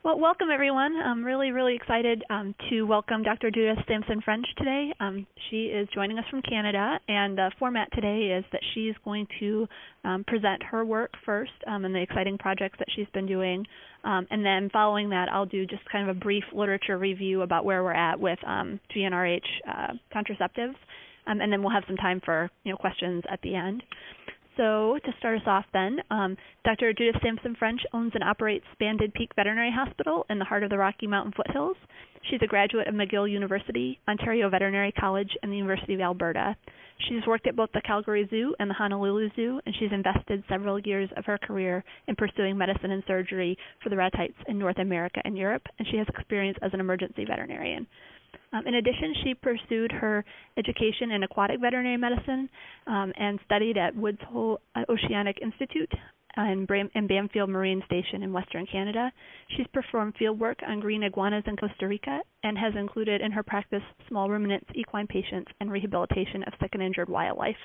Well, welcome everyone. I'm really excited to welcome Dr. Judith Samson-French today. She is joining us from Canada, and the format today is that she's going to present her work first and the exciting projects that she's been doing, and then following that I'll do just kind of a brief literature review about where we're at with GnRH contraceptives, and then we'll have some time for questions at the end. So to start us off then, Dr. Judith Samson-French owns and operates Banded Peak Veterinary Hospital in the heart of the Rocky Mountain foothills. She's a graduate of McGill University, Ontario Veterinary College, and the University of Alberta. She's worked at both the Calgary Zoo and the Honolulu Zoo, and she's invested several years of her career in pursuing medicine and surgery for the ratites in North America and Europe, and she has experience as an emergency veterinarian. In addition, she pursued her education in aquatic veterinary medicine and studied at Woods Hole Oceanic Institute and Banfield Marine Station in Western Canada. She's performed field work on green iguanas in Costa Rica and has included in her practice small ruminants, equine patients, and rehabilitation of sick and injured wildlife.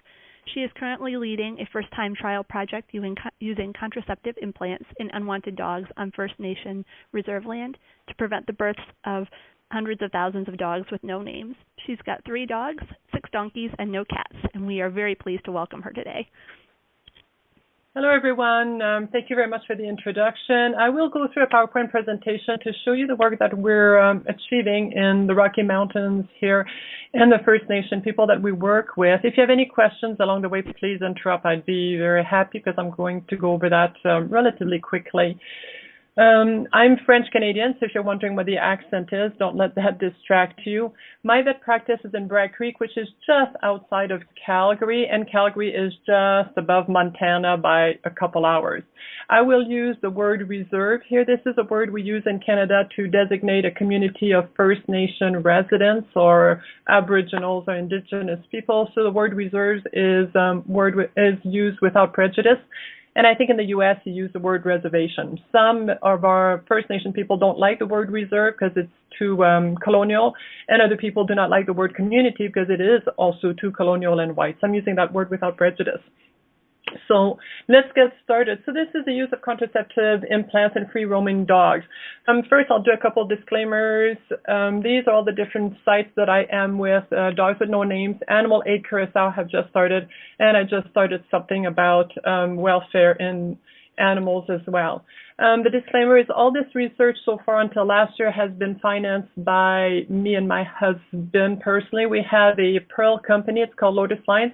She is currently leading a first-time trial project using contraceptive implants in unwanted dogs on First Nation reserve land to prevent the births of hundreds of thousands of dogs with no names. She's got 3 dogs, 6 donkeys, and no cats, and we are very pleased to welcome her today. Hello, everyone. Thank you very much for the introduction. I will go through a PowerPoint presentation to show you the work that we're achieving in the Rocky Mountains here and the First Nation people that we work with. If you have any questions along the way, please interrupt. I'd be very happy because I'm going to go over that relatively quickly. I'm French-Canadian, so if you're wondering what the accent is, don't let that distract you. My vet practice is in Bragg Creek, which is just outside of Calgary, and Calgary is just above Montana by a couple hours. I will use the word reserve here. This is a word we use in Canada to designate a community of First Nation residents or Aboriginals or Indigenous people. So the word reserves is used without prejudice. And I think in the U.S. you use the word reservation. Some of our First Nation people don't like the word reserve because it's too colonial, and other people do not like the word community because it is also too colonial and white. So I'm using that word without prejudice. So let's get started. So this is the use of contraceptive implants in free-roaming dogs. First, I'll do a couple of disclaimers. These are all the different sites that I am with. Dogs with No Names, Animal Aid Curacao have just started, and I just started something about welfare in animals as well. The disclaimer is all this research so far until last year has been financed by me and my husband personally. We have a pearl company. It's called Lotus Lines.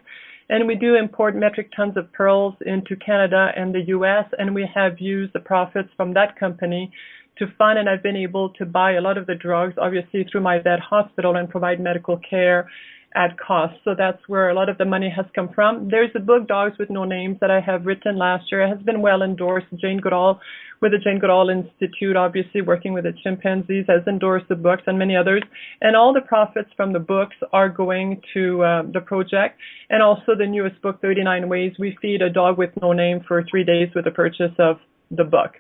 And we do import metric tons of pearls into Canada and the U.S., and we have used the profits from that company to fund, and I've been able to buy a lot of the drugs, obviously, through my vet hospital and provide medical care at cost. So that's where a lot of the money has come from. There's a book, Dogs with No Names, that I have written last year. It has been well endorsed. Jane Goodall, with the Jane Goodall Institute, obviously working with the chimpanzees, has endorsed the books and many others. And all the profits from the books are going to the project. And also the newest book, 39 Ways We Feed a Dog with No Name for 3 days with the purchase of the book.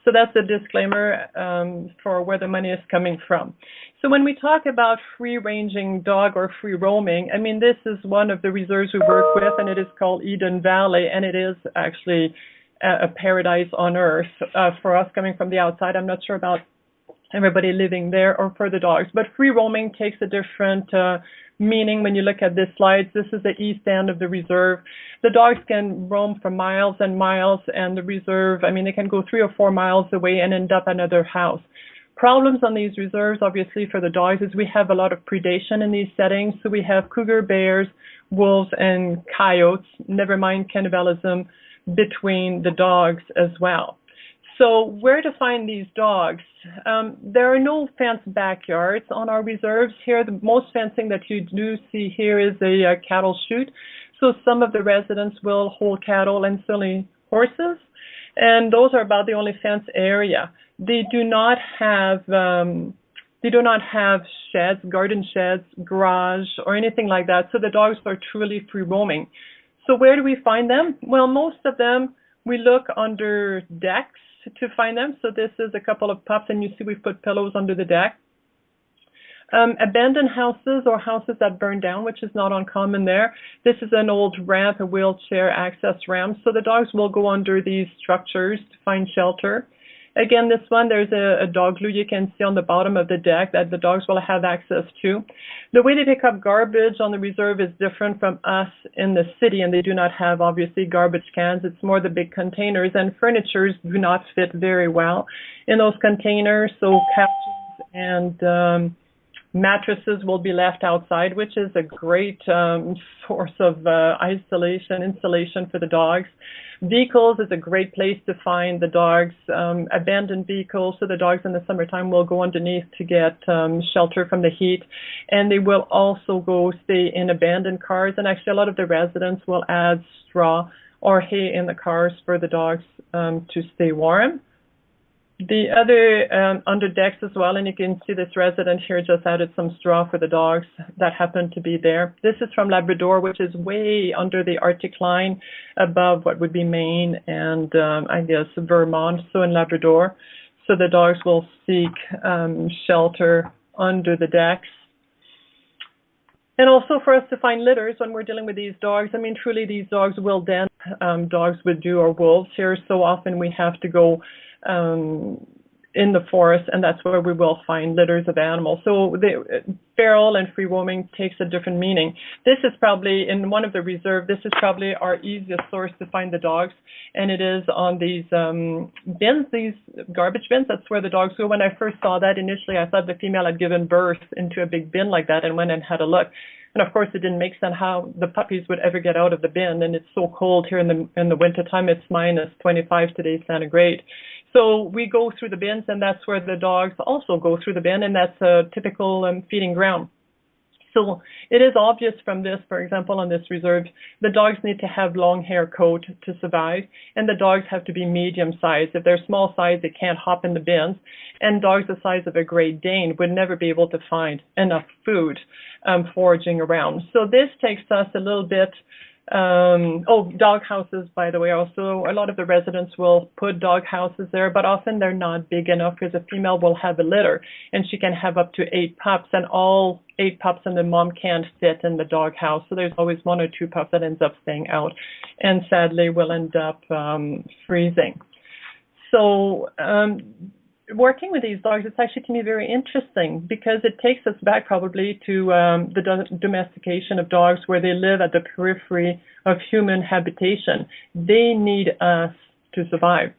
So that's a disclaimer for where the money is coming from. So when we talk about free-ranging dog or free-roaming, I mean, this is one of the reserves we work with, and it is called Eden Valley, and it is actually a paradise on earth for us coming from the outside. I'm not sure about everybody living there or for the dogs, but free-roaming takes a different meaning when you look at this slide. This is the east end of the reserve. The dogs can roam for miles and miles, and the reserve, I mean, they can go 3 or 4 miles away and end up at another house. Problems on these reserves, obviously, for the dogs is we have a lot of predation in these settings. So we have cougar, bears, wolves, and coyotes, never mind cannibalism between the dogs as well. So where to find these dogs? There are no fenced backyards on our reserves here. The most fencing that you do see here is a cattle chute. So some of the residents will hold cattle and certainly horses, and those are about the only fenced area. They do not have sheds, garden sheds, garage, or anything like that. So the dogs are truly free roaming. So where do we find them? Well, most of them we look under decks to find them. So this is a couple of pups, and you see we've put pillows under the deck. Abandoned houses or houses that burn down, which is not uncommon there. This is an old ramp, a wheelchair access ramp. So the dogs will go under these structures to find shelter. Again, this one, there's a dog loo you can see on the bottom of the deck that the dogs will have access to. The way they pick up garbage on the reserve is different from us in the city, and they do not have, obviously, garbage cans. It's more the big containers, and furnitures do not fit very well in those containers, so couches and mattresses will be left outside, which is a great source of insulation for the dogs. Vehicles is a great place to find the dogs, abandoned vehicles, so the dogs in the summertime will go underneath to get shelter from the heat, and they will also go stay in abandoned cars, and actually a lot of the residents will add straw or hay in the cars for the dogs to stay warm. The other under decks as well, and you can see this resident here just added some straw for the dogs that happen to be there. This is from Labrador, which is way under the Arctic line, above what would be Maine and I guess Vermont, so in Labrador. So the dogs will seek shelter under the decks. And also for us to find litters when we're dealing with these dogs. I mean, truly these dogs will den. Dogs would do, or wolves here. So often we have to go in the forest, and that's where we will find litters of animals. So the feral and free roaming takes a different meaning. This is probably, in one of the reserves, this is probably our easiest source to find the dogs, and it is on these bins, these garbage bins. That's where the dogs go. When I first saw that initially, I thought the female had given birth into a big bin like that, and went and had a look. And of course, it didn't make sense how the puppies would ever get out of the bin. And it's so cold here in the wintertime. It's minus 25 today, centigrade. So we go through the bins, and that's where the dogs also go through the bin, and that's a typical feeding ground. So it is obvious from this, for example, on this reserve, the dogs need to have long hair coat to survive, and the dogs have to be medium size. If they're small size, they can't hop in the bins, and dogs the size of a Great Dane would never be able to find enough food foraging around. So this takes us a little bit. Dog houses, by the way, also a lot of the residents will put dog houses there, but often they're not big enough because a female will have a litter and she can have up to 8 pups, and all 8 pups and the mom can't fit in the dog house. So there's always 1 or 2 pups that ends up staying out, and sadly will end up freezing. So working with these dogs, it's actually to me very interesting because it takes us back probably to the domestication of dogs, where they live at the periphery of human habitation. They need us to survive.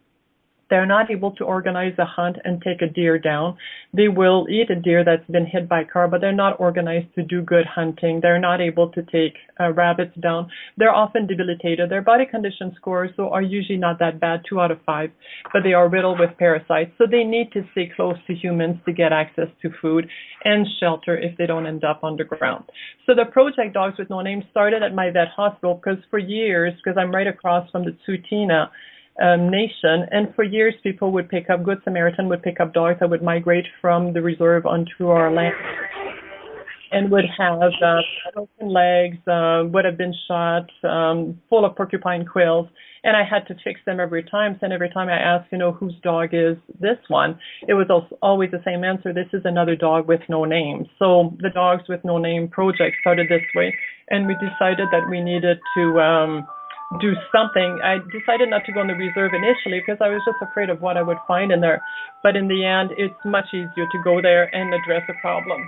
They're not able to organize a hunt and take a deer down. They will eat a deer that's been hit by a car, but they're not organized to do good hunting. They're not able to take rabbits down. They're often debilitated. Their body condition scores are usually not that bad, 2 out of 5, but they are riddled with parasites. So they need to stay close to humans to get access to food and shelter if they don't end up underground. So the project Dogs with No Name started at my vet hospital because for years, because I'm right across from the Tsuut'ina Nation, and for years people would pick up, Good Samaritan would pick up dogs that would migrate from the reserve onto our land and would have broken legs, would have been shot, full of porcupine quills, and I had to fix them every time. And every time I asked, whose dog is this one, it was always the same answer: this is another dog with no name. So the Dogs with No Name project started this way, and we decided that we needed to do something. I decided not to go in the reserve initially because I was just afraid of what I would find in there. But in the end, it's much easier to go there and address a problem.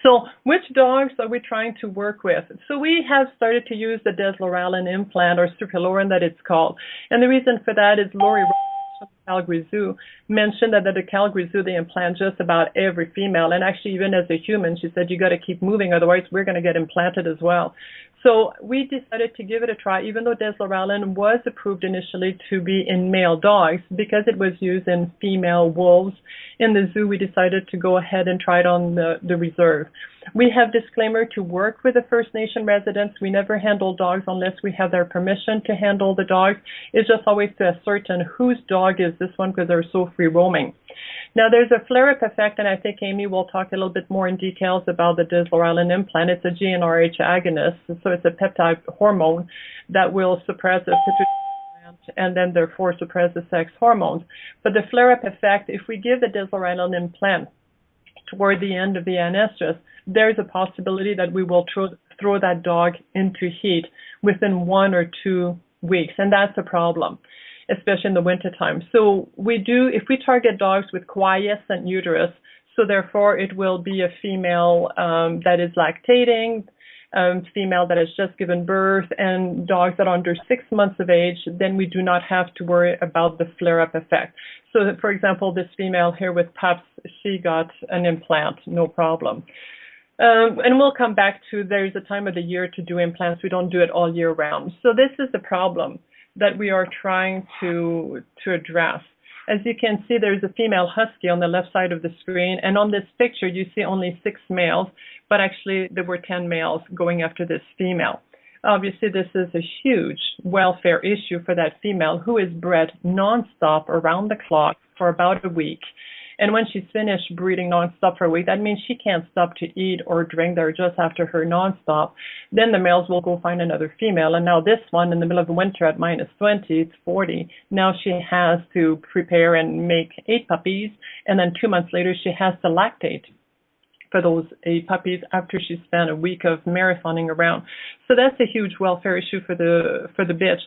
So which dogs are we trying to work with? So we have started to use the Deslorelin implant, or Serpilorelin that it's called. And the reason for that is Lori from Calgary Zoo mentioned that at the Calgary Zoo they implant just about every female, and actually even as a human, she said, you got to keep moving, otherwise we're going to get implanted as well. So we decided to give it a try, even though Deslorelin was approved initially to be in male dogs. Because it was used in female wolves in the zoo, we decided to go ahead and try it on the reserve. We have disclaimer to work with the First Nation residents. We never handle dogs unless we have their permission to handle the dogs. It's just always to ascertain whose dog is this one, because they're so free roaming. Now, there's a flare-up effect, and I think Amie will talk a little bit more in details about the Deslorelin implant. It's a GnRH agonist, so it's a peptide hormone that will suppress the pituitary gland and then therefore suppress the sex hormones. But the flare-up effect, if we give the Deslorelin implant toward the end of the anestrus, there's a possibility that we will throw that dog into heat within 1 or 2 weeks, and that's a problem. especially in the wintertime. So if we target dogs with quiescent uterus, so therefore it will be a female that is lactating, female that has just given birth, and dogs that are under 6 months of age, then we do not have to worry about the flare-up effect. So that, for example, this female here with pups, she got an implant, no problem. And we'll come back to there's a time of the year to do implants. We don't do it all year round. So this is the problem that we are trying to address. As you can see, there's a female husky on the left side of the screen, and on this picture you see only 6 males, but actually there were 10 males going after this female. Obviously, this is a huge welfare issue for that female who is bred nonstop around the clock for about a week. And when she's finished breeding nonstop for a week, that means she can't stop to eat or drink there just after her nonstop. Then the males will go find another female. And now this one, in the middle of the winter at -20, it's 40. Now she has to prepare and make 8 puppies. And then 2 months later, she has to lactate for those 8 puppies after she spent a week of marathoning around. So that's a huge welfare issue for the bitch.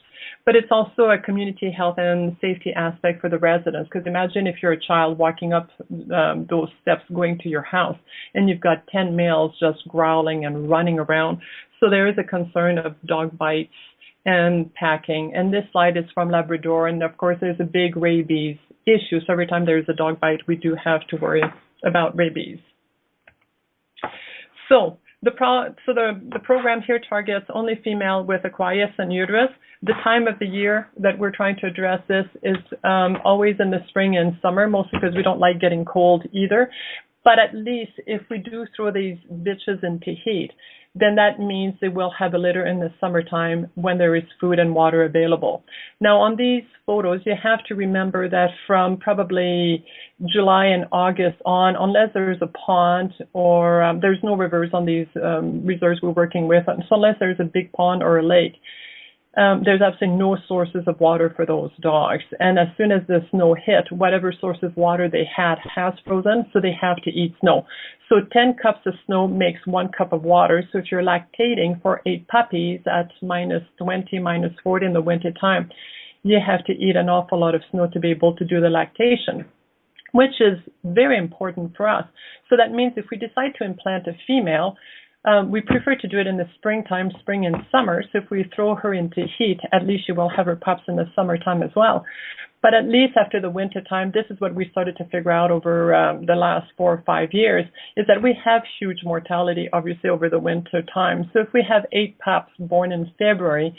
But it's also a community health and safety aspect for the residents, because imagine if you're a child walking up those steps going to your house and you've got 10 males just growling and running around. So there is a concern of dog bites and packing. And this slide is from Labrador, and of course there's a big rabies issue. So every time there's a dog bite, we do have to worry about rabies. So the program here targets only female with a quiescent uterus. The time of the year that we're trying to address this is always in the spring and summer, mostly because we don't like getting cold either. But at least if we do throw these bitches into heat, then that means they will have a litter in the summertime when there is food and water available. Now, on these photos, you have to remember that from probably July and August on, unless there's a pond or there's no rivers on these reserves we're working with, so unless there's a big pond or a lake, there's absolutely no sources of water for those dogs. And as soon as the snow hit, whatever source of water they had has frozen, so they have to eat snow. So 10 cups of snow makes 1 cup of water. So if you're lactating for 8 puppies at -20, -40 in the winter time, you have to eat an awful lot of snow to be able to do the lactation, which is very important for us. So that means if we decide to implant a female, we prefer to do it in the springtime, spring and summer. So if we throw her into heat, at least she will have her pups in the summertime as well. But at least after the winter time, this is what we started to figure out over the last 4 or 5 years, is that we have huge mortality, obviously, over the winter time. So if we have 8 pups born in February,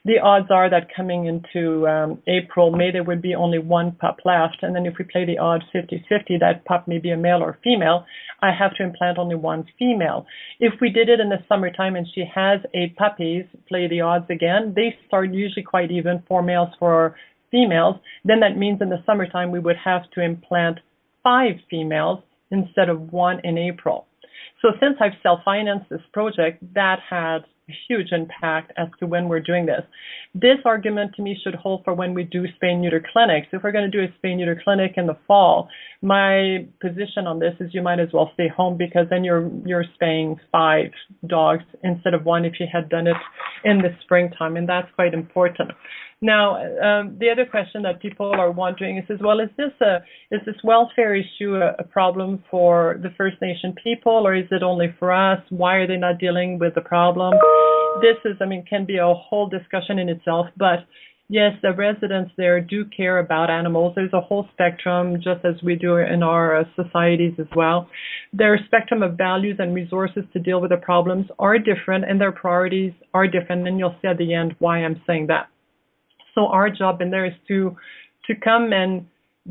the odds are that coming into April, May, there would be only 1 pup left. And then if we play the odds 50-50, that pup may be a male or female, I have to implant only 1 female. If we did it in the summertime and she has 8 puppies, play the odds again, they start usually quite even, 4 males for females. Then that means in the summertime we would have to implant 5 females instead of 1 in April. So since I've self-financed this project, that had a huge impact as to when we're doing this. This argument to me should hold for when we do spay-neuter clinics. If we're going to do a spay-neuter clinic in the fall, my position on this is you might as well stay home, because then you're spaying 5 dogs instead of 1 if you had done it in the springtime, and that's quite important. Now, the other question that people are wondering is, well, is this welfare issue a problem for the First Nation people, or is it only for us? Why are they not dealing with the problem? This is, can be a whole discussion in itself, but yes, the residents there do care about animals. There's a whole spectrum, just as we do in our societies as well. Their spectrum of values and resources to deal with the problems are different, and their priorities are different, and you'll see at the end why I'm saying that. So our job in there is to come and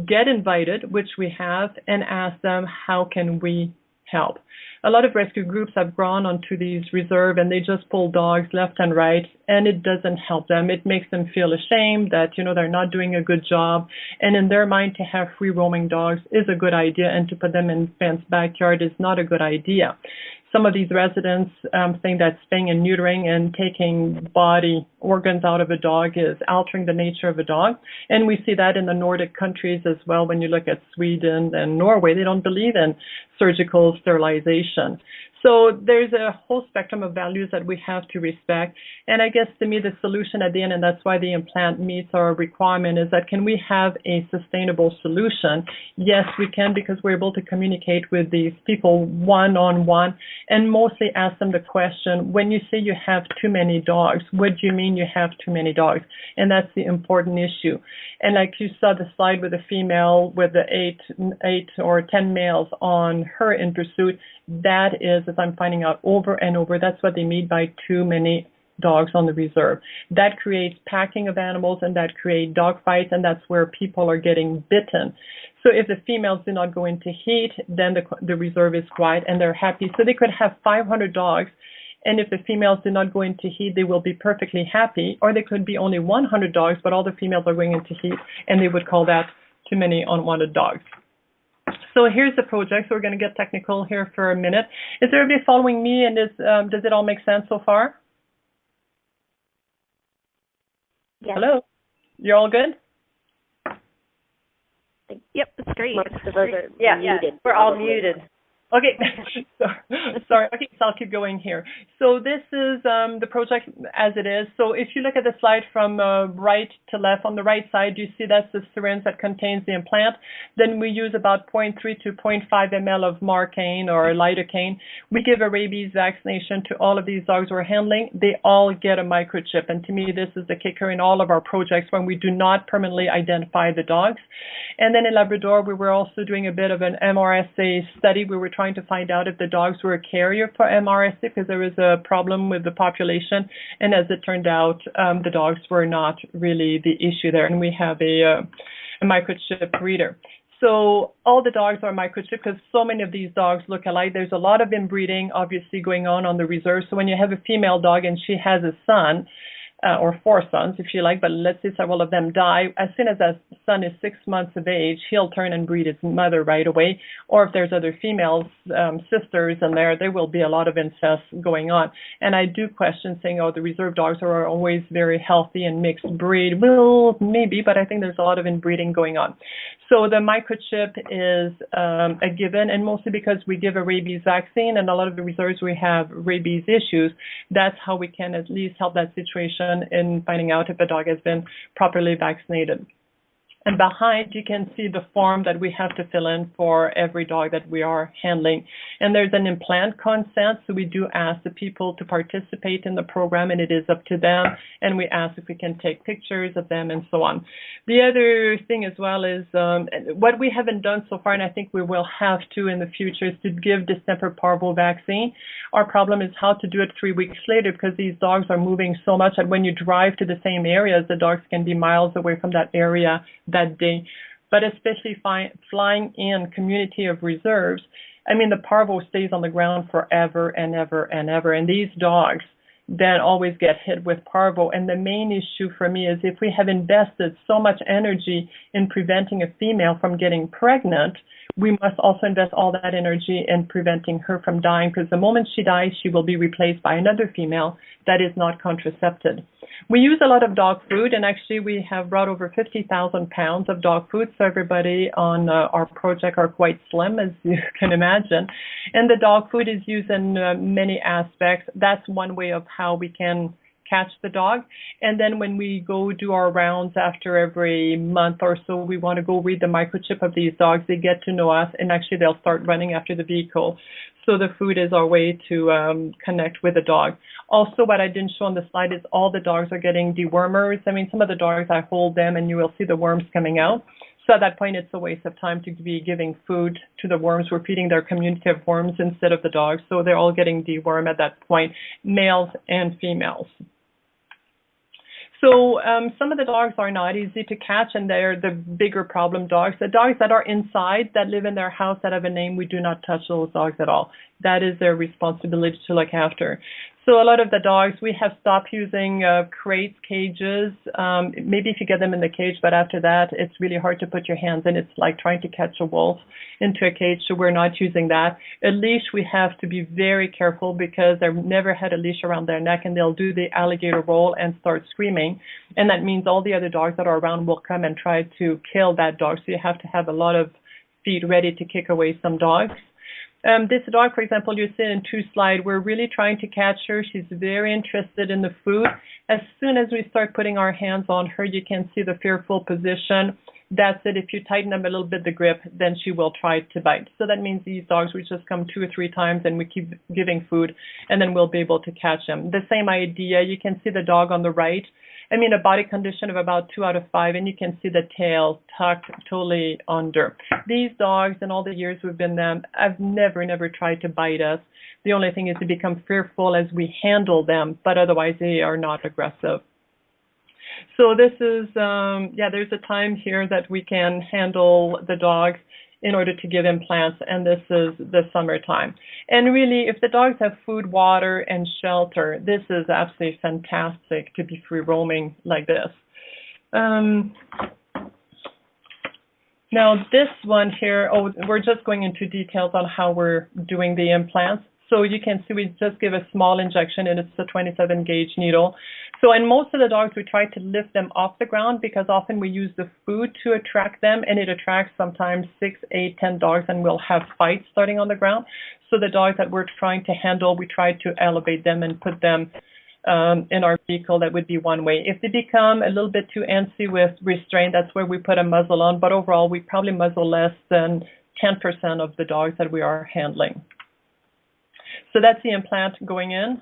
get invited, which we have, and ask them, how can we help? A lot of rescue groups have gone onto these reserves and they just pull dogs left and right, and it doesn't help them. It makes them feel ashamed that, they're not doing a good job. And in their mind, to have free roaming dogs is a good idea, and to put them in fenced backyard is not a good idea. Some of these residents think that spaying and neutering and taking body organs out of a dog is altering the nature of a dog. And we see that in the Nordic countries as well. When you look at Sweden and Norway, they don't believe in surgical sterilization. So there's a whole spectrum of values that we have to respect. And I guess to me, the solution at the end, and that's why the implant meets our requirement, is that can we have a sustainable solution? Yes, we can, because we're able to communicate with these people one-on-one and mostly ask them the question, when you say you have too many dogs, what do you mean you have too many dogs? And that's the important issue. And like you saw the slide with the female with the eight or 10 males on her in pursuit, that is, as I'm finding out over and over, that's what they mean by too many dogs on the reserve. That creates packing of animals, and that creates dog fights, and that's where people are getting bitten. So if the females do not go into heat, then the reserve is quiet and they're happy. So they could have 500 dogs, and if the females do not go into heat, they will be perfectly happy. Or they could be only 100 dogs, but all the females are going into heat, and they would call that too many unwanted dogs. So here's the project. So we're going to get technical here for a minute. Is everybody following me, and does it all make sense so far? Yes. Hello? You're all good? Yep, that's great. Most of us are muted. We're all muted. Okay, sorry. Okay, so I'll keep going here. So this is the project as it is. So if you look at the slide from right to left, on the right side, you see that's the syringe that contains the implant. Then we use about 0.3 to 0.5 ml of Marcaine or lidocaine. We give a rabies vaccination to all of these dogs we're handling. They all get a microchip. And to me, this is the kicker in all of our projects when we do not permanently identify the dogs. And then in Labrador, we were also doing a bit of an MRSA study. We were trying to find out if the dogs were a carrier for MRSA because there was a problem with the population. And as it turned out, the dogs were not really the issue there. And we have a microchip reader. So all the dogs are microchipped because so many of these dogs look alike. There's a lot of inbreeding, obviously, going on the reserve. So when you have a female dog and she has a son, or 4 sons, if you like, but let's say several of them die, as soon as that son is 6 months of age, he'll turn and breed his mother right away. Or if there's other females, sisters in there will be a lot of incest going on. And I do question saying, oh, the reserve dogs are always very healthy and mixed breed. Well, maybe, but I think there's a lot of inbreeding going on. So the microchip is a given, and mostly because we give a rabies vaccine, and a lot of the reserves we have rabies issues. That's how we can at least help that situation in finding out if a dog has been properly vaccinated. And behind, you can see the form that we have to fill in for every dog that we are handling. And there's an implant consent, so we do ask the people to participate in the program, and it is up to them. And we ask if we can take pictures of them and so on. The other thing as well is what we haven't done so far, and I think we will have to in the future, is to give distemper parvo vaccine. Our problem is how to do it 3 weeks later because these dogs are moving so much that when you drive to the same areas, the dogs can be miles away from that area that day. But especially flying in community of reserves, I mean, the parvo stays on the ground forever and ever and ever. And these dogs then always get hit with parvo. And the main issue for me is if we have invested so much energy in preventing a female from getting pregnant, we must also invest all that energy in preventing her from dying, because the moment she dies, she will be replaced by another female that is not contracepted. We use a lot of dog food, and actually we have brought over 50,000 pounds of dog food, so everybody on our project are quite slim, as you can imagine. And the dog food is used in many aspects. That's one way of how we can catch the dog. And then when we go do our rounds after every month or so, we want to go read the microchip of these dogs. They get to know us, and actually they'll start running after the vehicle. So the food is our way to connect with the dog. Also, what I didn't show on the slide is all the dogs are getting dewormers. I mean, some of the dogs, I hold them and you will see the worms coming out. So at that point, it's a waste of time to be giving food to the worms. We're feeding their community of worms instead of the dogs. So they're all getting dewormed at that point, males and females. So some of the dogs are not easy to catch, and they're the bigger problem dogs. The dogs that are inside, that live in their house, that have a name, we do not touch those dogs at all. That is their responsibility to look after. So a lot of the dogs, we have stopped using crates, cages, maybe if you get them in the cage, but after that, it's really hard to put your hands in. It's like trying to catch a wolf into a cage, so we're not using that. A leash, we have to be very careful because they've never had a leash around their neck, and they'll do the alligator roll and start screaming. And that means all the other dogs that are around will come and try to kill that dog, so you have to have a lot of feet ready to kick away some dogs. This dog, for example, you see in 2 slide, we're really trying to catch her. She's very interested in the food. As soon as we start putting our hands on her, you can see the fearful position. That's it. If you tighten up a little bit the grip, then she will try to bite. So that means these dogs will just come 2 or 3 times and we keep giving food, and then we'll be able to catch them. The same idea, you can see the dog on the right. I mean, a body condition of about 2 out of 5, and you can see the tail tucked totally under. These dogs, in all the years we've been them, have never tried to bite us. The only thing is to become fearful as we handle them, but otherwise they are not aggressive. So this is, there's a time here that we can handle the dogs in order to give implants, and this is the summertime. And really, if the dogs have food, water, and shelter, this is absolutely fantastic to be free roaming like this. Now this one here, we're just going into details on how we're doing the implants. So you can see we just give a small injection, and it's a 27 gauge needle. So in most of the dogs, we try to lift them off the ground because often we use the food to attract them, and it attracts sometimes 6, 8, 10 dogs, and we'll have fights starting on the ground. So the dogs that we're trying to handle, we try to elevate them and put them in our vehicle. That would be one way. If they become a little bit too antsy with restraint, that's where we put a muzzle on. But overall, we probably muzzle less than 10% of the dogs that we are handling. So that's the implant going in.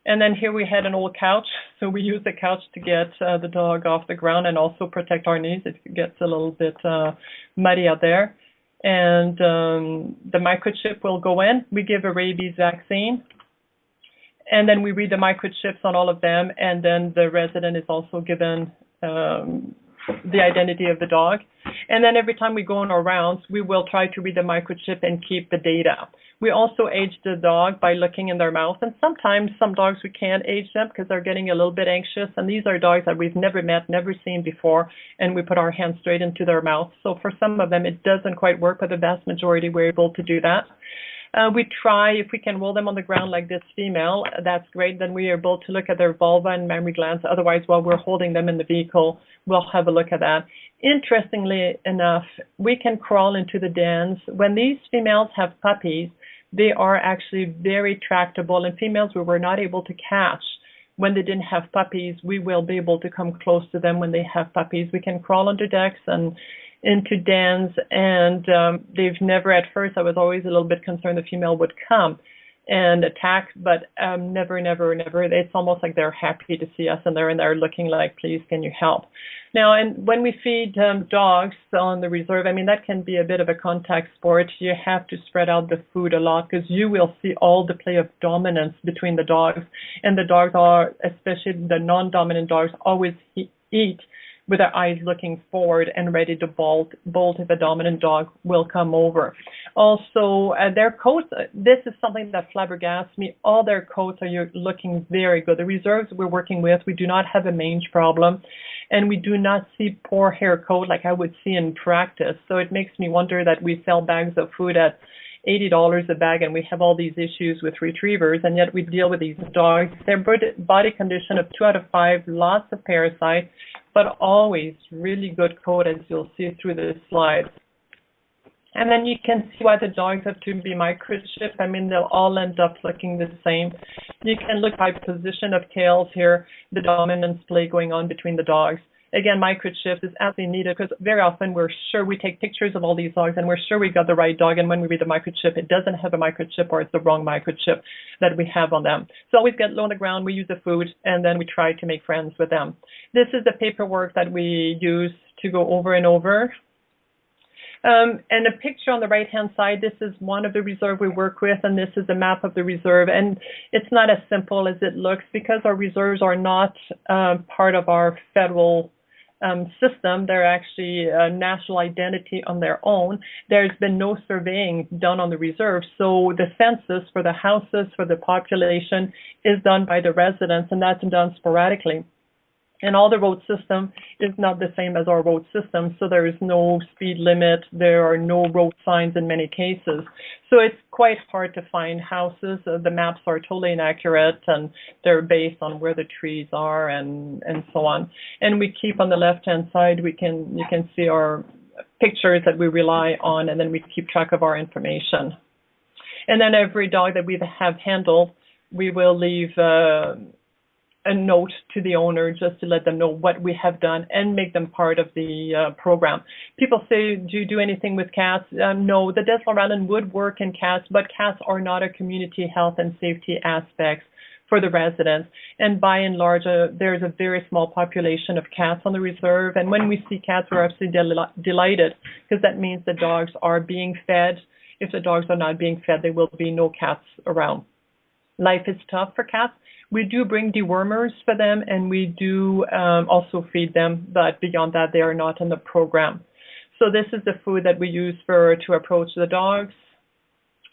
And then here we had an old couch. So we use the couch to get the dog off the ground and also protect our knees. It gets a little bit muddy out there. And the microchip will go in. We give a rabies vaccine. And then we read the microchips on all of them. And then the resident is also given the identity of the dog. And then every time we go on our rounds, we will try to read the microchip and keep the data. We also age the dog by looking in their mouth. And sometimes some dogs we can't age them because they're getting a little bit anxious. And these are dogs that we've never met, never seen before. And we put our hands straight into their mouth. So for some of them, it doesn't quite work, but the vast majority, we're able to do that. We try, if we can roll them on the ground like this female, that's great. Then we are able to look at their vulva and mammary glands. Otherwise, while we're holding them in the vehicle, we'll have a look at that. Interestingly enough, we can crawl into the dens. When these females have puppies, they are actually very tractable. And females we were not able to catch when they didn't have puppies, we will be able to come close to them when they have puppies. We can crawl under decks and into dens, and they've never, at first I was always a little bit concerned the female would come and attack, but never. It's almost like they're happy to see us, and they're in there looking like, please, can you help? Now, and when we feed dogs on the reserve, I mean, that can be a bit of a contact sport. You have to spread out the food a lot because you will see all the play of dominance between the dogs, and the dogs are, especially the non-dominant dogs, always eat with their eyes looking forward and ready to bolt if a dominant dog will come over. Also, their coats, this is something that flabbergasts me. All their coats are looking very good. The reserves we're working with, we do not have a mange problem, and we do not see poor hair coat like I would see in practice. So it makes me wonder that we sell bags of food at $80 a bag, and we have all these issues with retrievers, and yet we deal with these dogs. Their body condition of 2 out of 5, lots of parasites, but always really good coat, as you'll see through this slide. And then you can see why the dogs have to be microchipped. I mean, they'll all end up looking the same. You can look by position of tails here, the dominance play going on between the dogs. Again, microchips is absolutely needed because very often we're sure we take pictures of all these dogs and we're sure we got the right dog, and when we read the microchip, it doesn't have a microchip or it's the wrong microchip that we have on them. So always get low on the ground, we use the food, and then we try to make friends with them. This is the paperwork that we use to go over and over. And a picture on the right-hand side, this is one of the reserve we work with, and this is a map of the reserve. And it's not as simple as it looks because our reserves are not part of our federal system. They're actually a national identity on their own. There's been no surveying done on the reserve, so the census for the houses, for the population, is done by the residents, and that's done sporadically. And all the road system is not the same as our road system, so there is no speed limit. There are no road signs in many cases. So it's quite hard to find houses. The maps are totally inaccurate, and they're based on where the trees are and so on. And we keep on the left-hand side, you can see our pictures that we rely on, and then we keep track of our information. And then every dog that we have handled, we will leave a note to the owner just to let them know what we have done and make them part of the program. People say, do you do anything with cats? No, the Desloratadine would work in cats, but cats are not a community health and safety aspect for the residents. And by and large, there's a very small population of cats on the reserve. And when we see cats, we're absolutely delighted, because that means the dogs are being fed. If the dogs are not being fed, there will be no cats around. Life is tough for cats. We do bring dewormers for them, and we do also feed them, but beyond that, they are not in the program. So this is the food that we use to approach the dogs.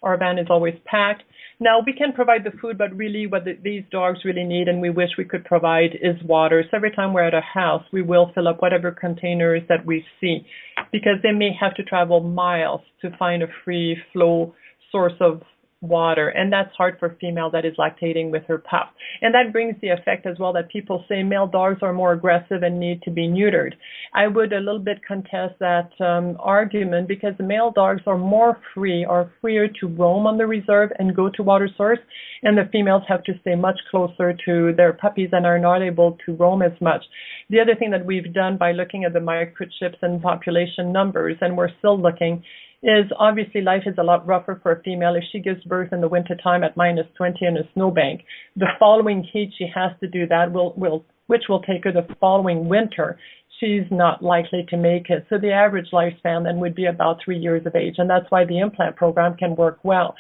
Our van is always packed. Now, we can provide the food, but really what these dogs really need, and we wish we could provide, is water. So every time we're at a house, we will fill up whatever containers that we see, because they may have to travel miles to find a free flow source of water, and that's hard for a female that is lactating with her pup. And that brings the effect as well that people say male dogs are more aggressive and need to be neutered. I would a little bit contest that argument, because the male dogs are more free, are freer to roam on the reserve and go to water source, and the females have to stay much closer to their puppies and are not able to roam as much. The other thing that we've done by looking at the microchips and population numbers, and we're still looking, is obviously life is a lot rougher for a female if she gives birth in the wintertime at -20 in a snowbank. The following heat she has to do that, which will take her the following winter. She's not likely to make it. So the average lifespan then would be about 3 years of age, and that's why the implant program can work well.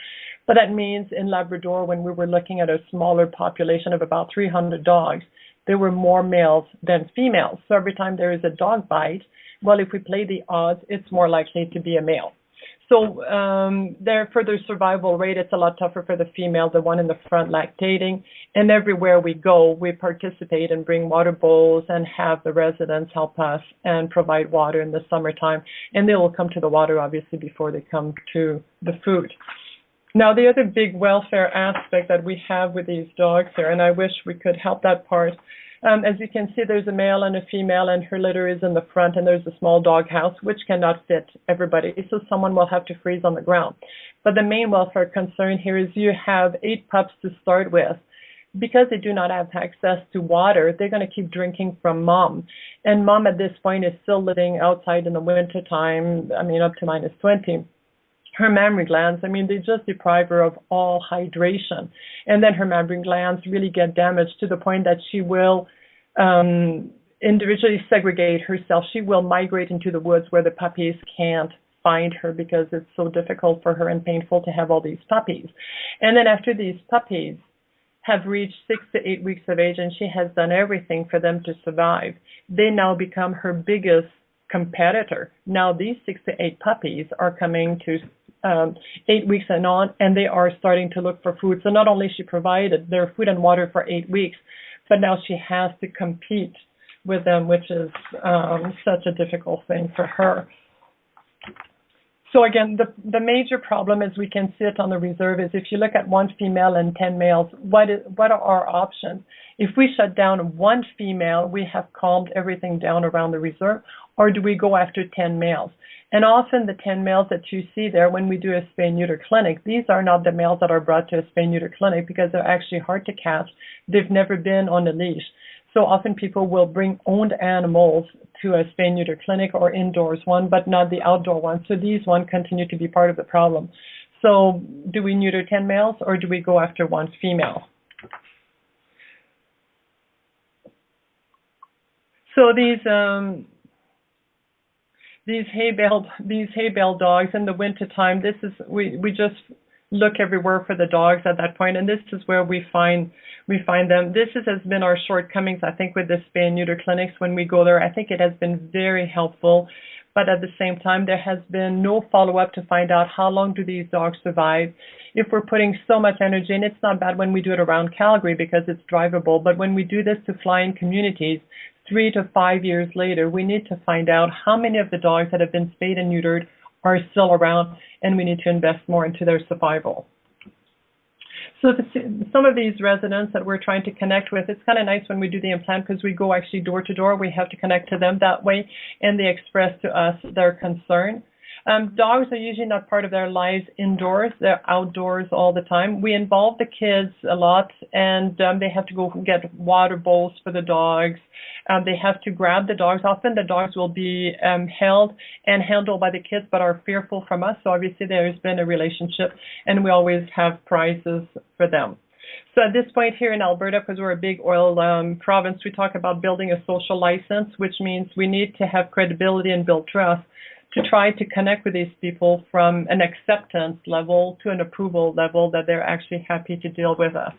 But that means in Labrador, when we were looking at a smaller population of about 300 dogs, there were more males than females. So every time there is a dog bite, well, if we play the odds, it's more likely to be a male. So for their survival rate, it's a lot tougher for the female, the one in the front lactating. And everywhere we go, we participate and bring water bowls and have the residents help us and provide water in the summertime. And they will come to the water, obviously, before they come to the food. Now, the other big welfare aspect that we have with these dogs here, and I wish we could help that part, as you can see, there's a male and a female, and her litter is in the front, and there's a small dog house, which cannot fit everybody, so someone will have to freeze on the ground. But the main welfare concern here is you have 8 pups to start with. Because they do not have access to water, they're going to keep drinking from mom. And mom at this point is still living outside in the wintertime, up to -20. Her mammary glands, they just deprive her of all hydration. And then her mammary glands really get damaged to the point that she will individually segregate herself. She will migrate into the woods where the puppies can't find her, because it's so difficult for her and painful to have all these puppies. And then after these puppies have reached 6 to 8 weeks of age and she has done everything for them to survive, they now become her biggest competitor. Now these 6 to 8 puppies are coming to 8 weeks and on, and they are starting to look for food. So not only she provided their food and water for 8 weeks, but now she has to compete with them, which is such a difficult thing for her. So again, the major problem, as we can see it on the reserve, is if you look at 1 female and 10 males, what are our options? If we shut down 1 female, we have calmed everything down around the reserve, or do we go after 10 males? And often the 10 males that you see there, when we do a spay-neuter clinic, these are not the males that are brought to a spay-neuter clinic, because they're actually hard to catch. They've never been on a leash. So often people will bring owned animals to a spay-neuter clinic or indoors one, but not the outdoor one. So these ones continue to be part of the problem. So do we neuter 10 males, or do we go after 1 female? So these hay bale dogs in the wintertime, we just look everywhere for the dogs at that point, and this is where we find them. This has been our shortcomings, I think, with the spay and neuter clinics when we go there. I think it has been very helpful, but at the same time, there has been no follow-up to find out how long do these dogs survive. If we're putting so much energy, and it's not bad when we do it around Calgary because it's drivable, but when we do this to fly-in communities, 3 to 5 years later, we need to find out how many of the dogs that have been spayed and neutered are still around, and we need to invest more into their survival. So some of these residents that we're trying to connect with, it's kind of nice when we do the implant because we go actually door to door. We have to connect to them that way, and they express to us their concern. Dogs are usually not part of their lives indoors. They're outdoors all the time. We involve the kids a lot, and they have to go get water bowls for the dogs. They have to grab the dogs. Often the dogs will be held and handled by the kids but are fearful from us. So obviously there's been a relationship, and we always have prizes for them. So at this point here in Alberta, because we're a big oil province, we talk about building a social license, which means we need to have credibility and build trust to try to connect with these people from an acceptance level to an approval level that they're actually happy to deal with us.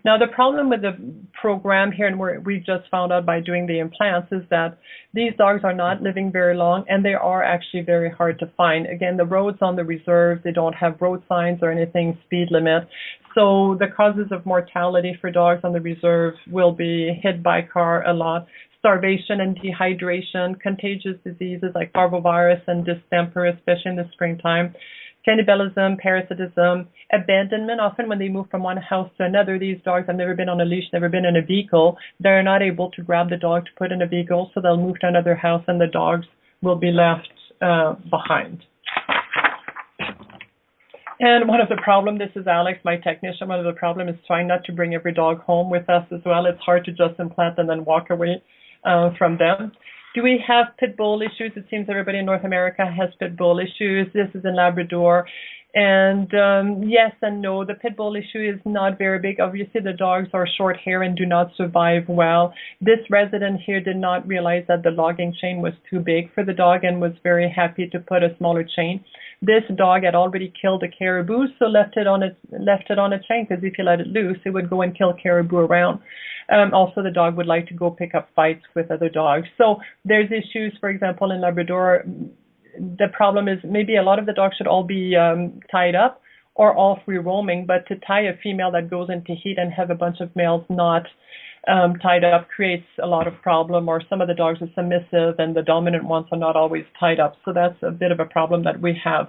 Now, the problem with the program here, and we just found out by doing the implants, is that these dogs are not living very long, and they are actually very hard to find. Again, the roads on the reserve, they don't have road signs or anything, speed limit. So the causes of mortality for dogs on the reserve will be hit by car a lot. Starvation and dehydration, contagious diseases like parvovirus and distemper, especially in the springtime. Cannibalism, parasitism, abandonment. Often when they move from one house to another, these dogs have never been on a leash, never been in a vehicle. They're not able to grab the dog to put in a vehicle, so they'll move to another house and the dogs will be left behind. And one of the problems, this is Alex, my technician, one of the problems is trying not to bring every dog home with us as well. It's hard to just implant and then walk away from them. Do we have Pitbull issues? It seems everybody in North America has Pitbull issues. This is in Labrador. And yes and no, the Pitbull issue is not very big. Obviously, the dogs are short hair and do not survive well. This resident here did not realize that the logging chain was too big for the dog and was very happy to put a smaller chain. This dog had already killed a caribou, so left it on a chain, because if you let it loose, it would go and kill caribou around. Also, the dog would like to go pick up fights with other dogs. So there's issues, for example, in Labrador. The problem is maybe a lot of the dogs should all be tied up or all free roaming, but to tie a female that goes into heat and have a bunch of males not tied up creates a lot of problem, or some of the dogs are submissive and the dominant ones are not always tied up. So that's a bit of a problem that we have.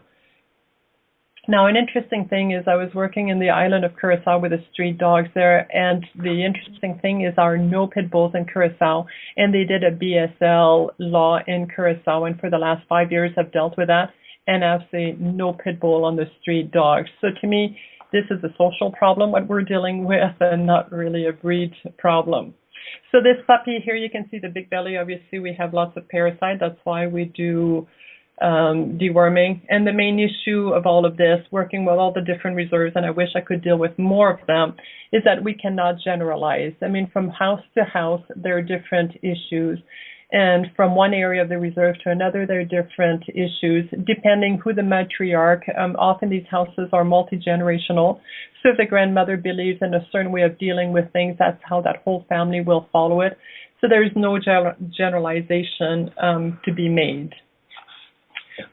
Now, an interesting thing is I was working in the island of Curacao with the street dogs there, and the interesting thing is there are no pit bulls in Curacao, and they did a BSL law in Curacao, and for the last 5 years have dealt with that, and absolutely no pit bull on the street dogs. So to me, this is a social problem, what we're dealing with, and not really a breed problem. So this puppy here, you can see the big belly. Obviously, we have lots of parasites. That's why we do deworming. And the main issue of all of this, working with all the different reserves, and I wish I could deal with more of them, is that we cannot generalize. I mean, from house to house, there are different issues. And from one area of the reserve to another, there are different issues, depending who the matriarch. Often these houses are multi-generational. So if the grandmother believes in a certain way of dealing with things, that's how that whole family will follow it. So there is no generalization to be made.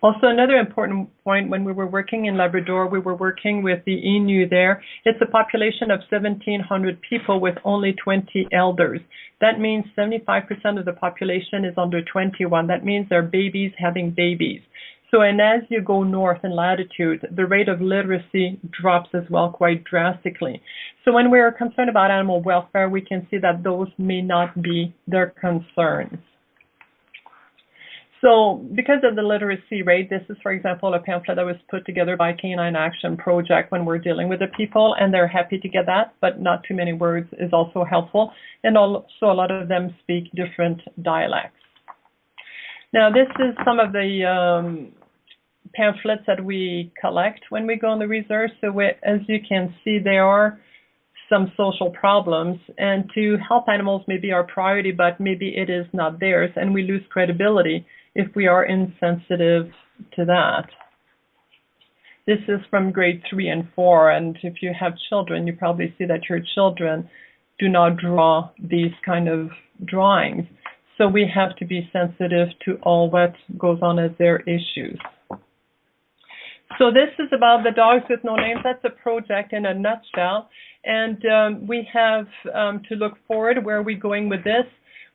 Also, another important point, when we were working in Labrador, we were working with the Innu there. It's a population of 1,700 people with only 20 elders. That means 75% of the population is under 21. That means they're babies having babies. So, and as you go north in latitude, the rate of literacy drops as well quite drastically. So when we're concerned about animal welfare, we can see that those may not be their concerns. So because of the literacy rate, this is, for example, a pamphlet that was put together by Canine Action Project when we're dealing with the people, and they're happy to get that, but not too many words is also helpful. And also a lot of them speak different dialects. Now, this is some of the pamphlets that we collect when we go in the reserve. So as you can see, there are some social problems, and to help animals may be our priority, but maybe it is not theirs, and we lose credibility if we are insensitive to that. This is from grade 3 and 4, and if you have children, you probably see that your children do not draw these kind of drawings. So we have to be sensitive to all what goes on as their issues. So this is about the dogs with no names. That's a project in a nutshell. And we have to look forward. Where are we going with this?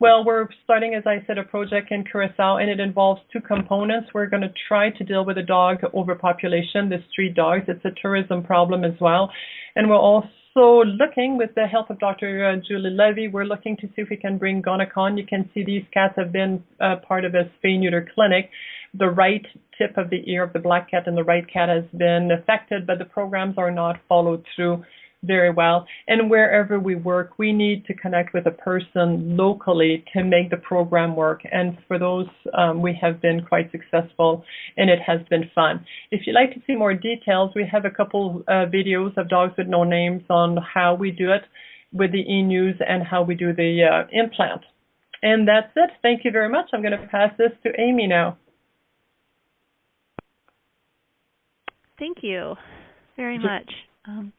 Well, we're starting, as I said, a project in Curacao, and it involves two components. We're going to try to deal with the dog overpopulation, the street dogs. It's a tourism problem as well. And we're also looking, with the help of Dr. Julie Levy, we're looking to see if we can bring Gonacon. You can see these cats have been part of a spay-neuter clinic. the right tip of the ear of the black cat and the right cat has been affected, but the programs are not followed through very well. And wherever we work, we need to connect with a person locally to make the program work. And for those, we have been quite successful, and it has been fun. If you'd like to see more details, we have a couple videos of Dogs with No Names on how we do it with the e-news and how we do the implant. And that's it. Thank you very much. I'm going to pass this to Amie now. Thank you very much. Let's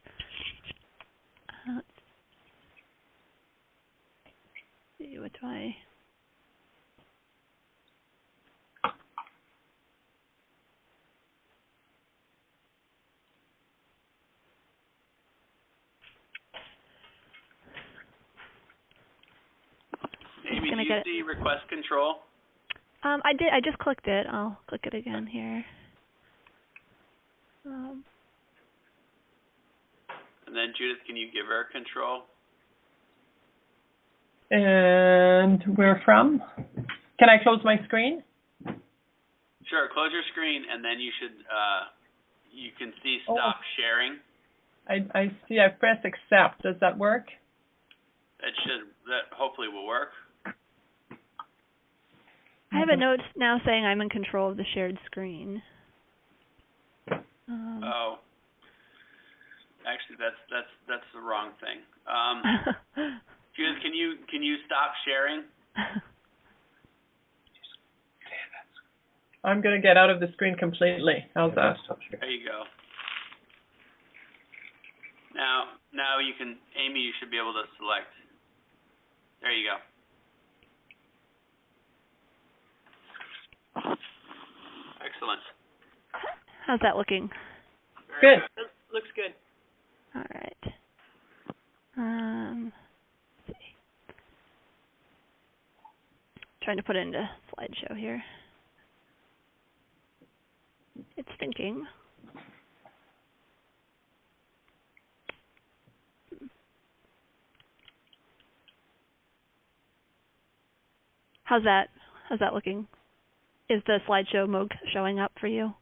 see, what do I... Amie, do you see request control? I did. I just clicked it. I'll click it again here. And then Judith, can you give her control? And where from? Can I close my screen? Sure. Close your screen, and then you should. You can see stop sharing. I see. I press accept. Does that work? That hopefully will work. I have a note now saying I'm in control of the shared screen. Oh, actually, that's the wrong thing. Judith, can you stop sharing? I'm going to get out of the screen completely. How's that? There you go. Now you can, Amie, you should be able to select. There you go. Excellent. How's that looking? Good. Looks good. All right. Let's see. Trying to put it into slideshow here. It's thinking. How's that looking? Is the slideshow mode showing up for you?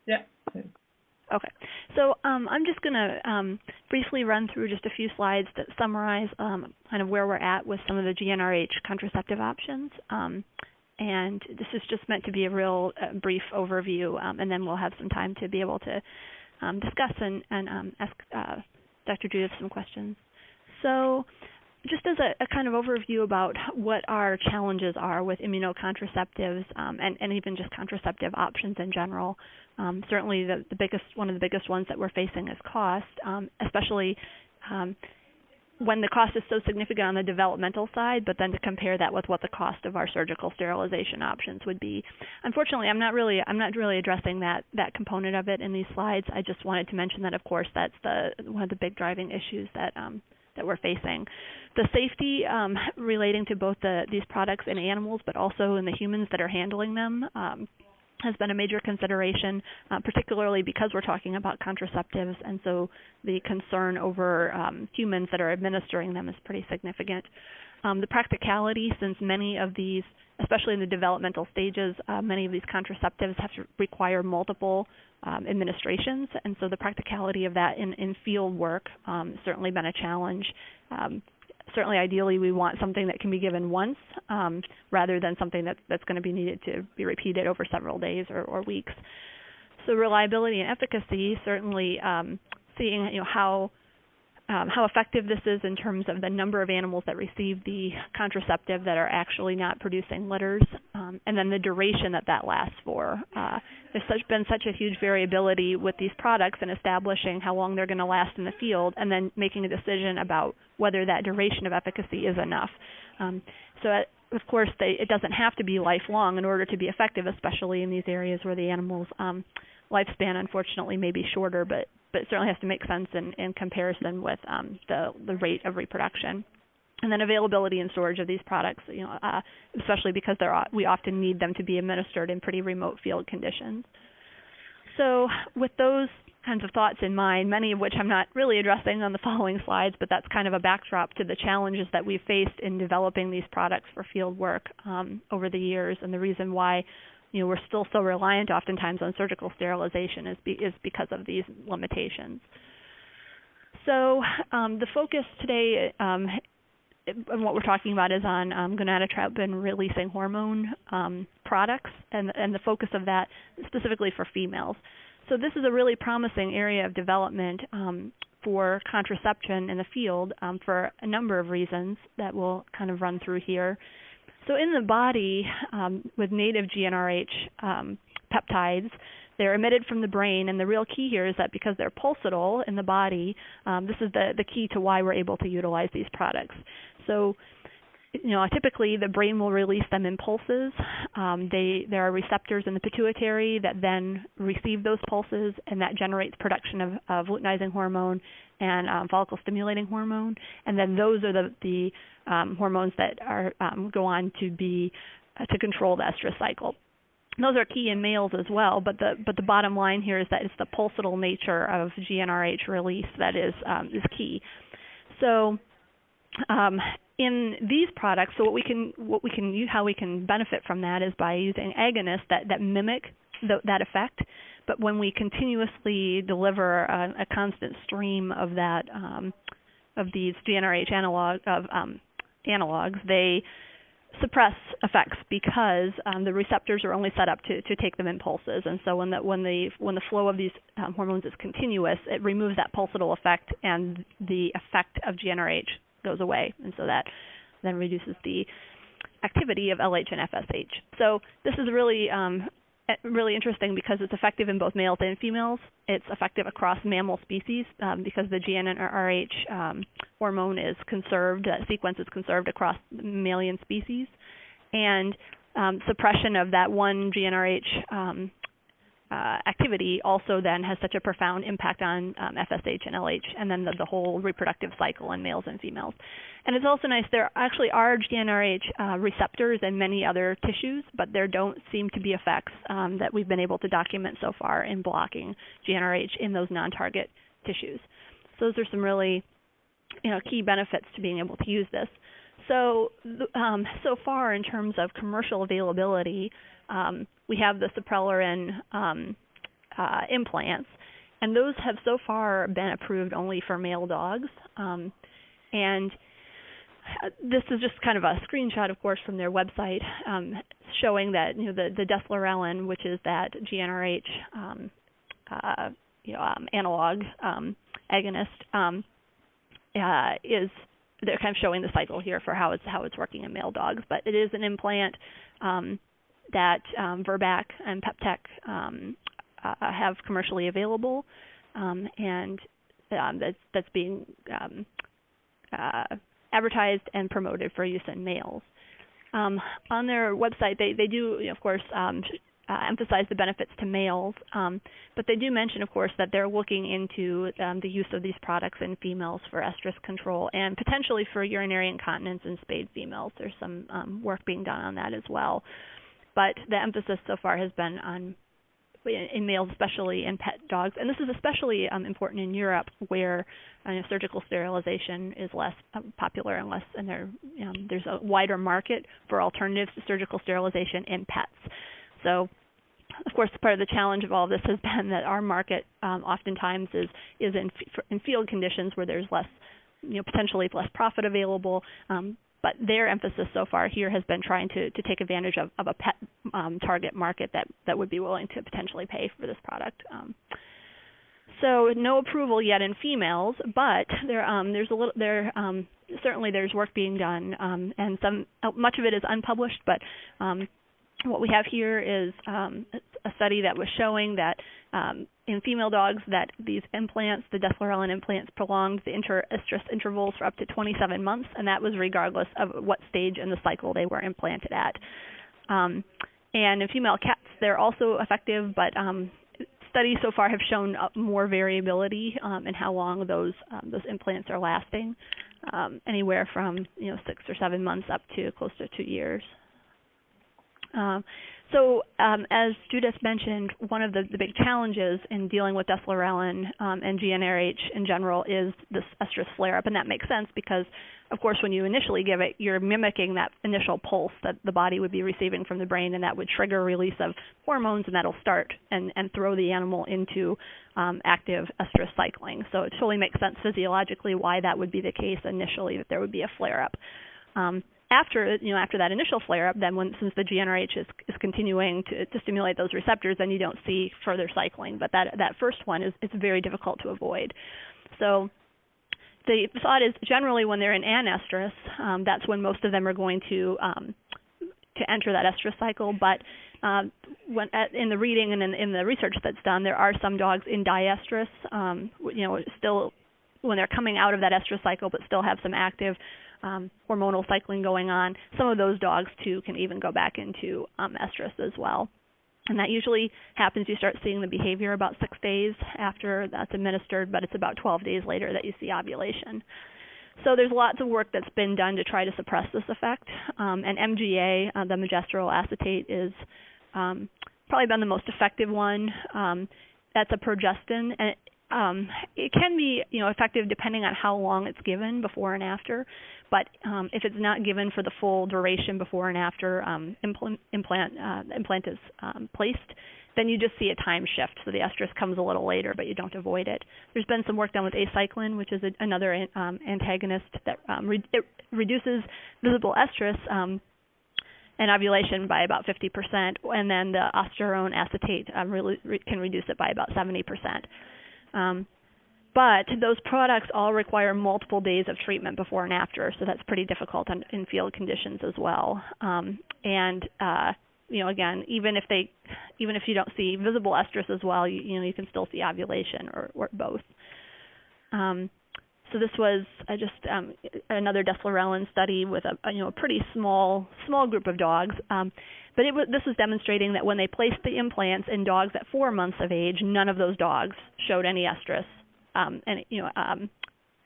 Yeah. Okay. So I'm just going to briefly run through just a few slides that summarize kind of where we're at with some of the GnRH contraceptive options. And this is just meant to be a real brief overview, and then we'll have some time to be able to discuss and ask Dr. Judith some questions. So just as a kind of overview about what our challenges are with immunocontraceptives and even just contraceptive options in general, certainly one of the biggest ones that we're facing is cost, especially when the cost is so significant on the developmental side, but then to compare that with what the cost of our surgical sterilization options would be. Unfortunately, I'm not really addressing that component of it in these slides. I just wanted to mention that, of course, that's one of the big driving issues that we're facing. The safety relating to both these products in animals, but also in the humans that are handling them, has been a major consideration, particularly because we're talking about contraceptives, and so the concern over humans that are administering them is pretty significant. The practicality, since many of these, especially in the developmental stages, many of these contraceptives have to require multiple administrations, and so the practicality of that in field work has certainly been a challenge. Certainly, ideally, we want something that can be given once rather than something that's going to be needed to be repeated over several days or weeks. So reliability and efficacy, certainly seeing how effective this is in terms of the number of animals that receive the contraceptive that are actually not producing litters, and then the duration that lasts for. There's been such a huge variability with these products in establishing how long they're going to last in the field and then making a decision about whether that duration of efficacy is enough. Of course, it doesn't have to be lifelong in order to be effective, especially in these areas where the animal's lifespan, unfortunately, may be shorter, but it certainly has to make sense in comparison with the rate of reproduction. And then availability and storage of these products, especially because we often need them to be administered in pretty remote field conditions. So with those kinds of thoughts in mind, many of which I'm not really addressing on the following slides, but that's kind of a backdrop to the challenges that we've faced in developing these products for field work over the years, and the reason why we're still so reliant oftentimes on surgical sterilization is because of these limitations. So the focus today and what we're talking about is on gonadotropin-releasing hormone products, and the focus of that specifically for females. So this is a really promising area of development for contraception in the field for a number of reasons that we'll kind of run through here. So in the body, with native GnRH peptides, they're emitted from the brain, and the real key here is that because they're pulsatile in the body, this is the key to why we're able to utilize these products. So, typically the brain will release them in pulses. There are receptors in the pituitary that then receive those pulses, and that generates production of luteinizing hormone and follicle-stimulating hormone. And then those are the hormones that are go on to control the estrous cycle. Those are key in males as well, but the bottom line here is that it's the pulsatile nature of GnRH release that is key. So in these products, so how we can benefit from that is by using agonists that mimic that effect. But when we continuously deliver a constant stream of that of these GnRH analogs, they suppress effects because the receptors are only set up to take them in pulses, and so when the flow of these hormones is continuous, it removes that pulsatile effect, and the effect of GnRH goes away, and so that then reduces the activity of LH and FSH. So this is really interesting because it's effective in both males and females. It's effective across mammal species because the GnRH hormone is conserved, sequence is conserved across mammalian species. And suppression of that one GnRH activity also then has such a profound impact on FSH and LH, and then the whole reproductive cycle in males and females. And it's also nice, there actually are GnRH receptors in many other tissues, but there don't seem to be effects that we've been able to document so far in blocking GnRH in those non-target tissues. So those are some really key benefits to being able to use this. So so far in terms of commercial availability, we have the Cyprian implants, and those have so far been approved only for male dogs. And this is just kind of a screenshot, of course, from their website showing that the deslorelin, which is that GnRH analog agonist, is they're kind of showing the cycle here for how it's working in male dogs. But it is an implant that Virbac and Peptec have commercially available, and that's being advertised and promoted for use in males. On their website, they do, of course, emphasize the benefits to males, but they do mention, of course, that they're looking into the use of these products in females for estrus control and potentially for urinary incontinence in spayed females. There's some work being done on that as well. But the emphasis so far has been on in males, especially in pet dogs, and this is especially important in Europe, where surgical sterilization is less popular and there's a wider market for alternatives to surgical sterilization in pets. So, of course, part of the challenge of all of this has been that our market oftentimes is in field conditions where there's less, potentially less profit available. But their emphasis so far here has been trying to take advantage of a pet target market that would be willing to potentially pay for this product. So no approval yet in females, but certainly there's work being done, and much of it is unpublished. But what we have here is a study that was showing that in female dogs that these implants, the deslorelin implants, prolonged the inter-estrus intervals for up to 27 months, and that was regardless of what stage in the cycle they were implanted at. And in female cats, they're also effective, but studies so far have shown more variability in how long those implants are lasting, anywhere from 6 or 7 months up to close to 2 years. As Judith mentioned, one of the big challenges in dealing with deslorelin and GnRH in general is this estrus flare-up, and that makes sense because, of course, when you initially give it, you're mimicking that initial pulse that the body would be receiving from the brain, and that would trigger release of hormones, and that'll start and throw the animal into active estrus cycling. So it totally makes sense physiologically why that would be the case initially, that there would be a flare-up. After that initial flare-up, then since the GnRH is continuing to stimulate those receptors, then you don't see further cycling. But that first one is very difficult to avoid. So the thought is generally when they're in anestrus, that's when most of them are going to enter that estrus cycle. But in the reading and in the research that's done, there are some dogs in diestrus, still when they're coming out of that estrus cycle, but still have some active hormonal cycling going on. Some of those dogs, too, can even go back into estrus as well. And that usually happens, you start seeing the behavior about 6 days after that's administered, but it's about 12 days later that you see ovulation. So there's lots of work that's been done to try to suppress this effect. And MGA, the magesteryl acetate, is probably been the most effective one. That's a progestin, and it can be, effective depending on how long it's given before and after. But if it's not given for the full duration before and after implant is placed, then you just see a time shift. So the estrus comes a little later, but you don't avoid it. There's been some work done with acyclin, which is another antagonist that it reduces visible estrus and ovulation by about 50%, and then the osterone acetate can reduce it by about 70%. But those products all require multiple days of treatment before and after, so that's pretty difficult in field conditions as well. Again, even if you don't see visible estrus as well, you can still see ovulation or both. So this was just another deslorelin study with a pretty small group of dogs. But this was demonstrating that when they placed the implants in dogs at 4 months of age, none of those dogs showed any estrus,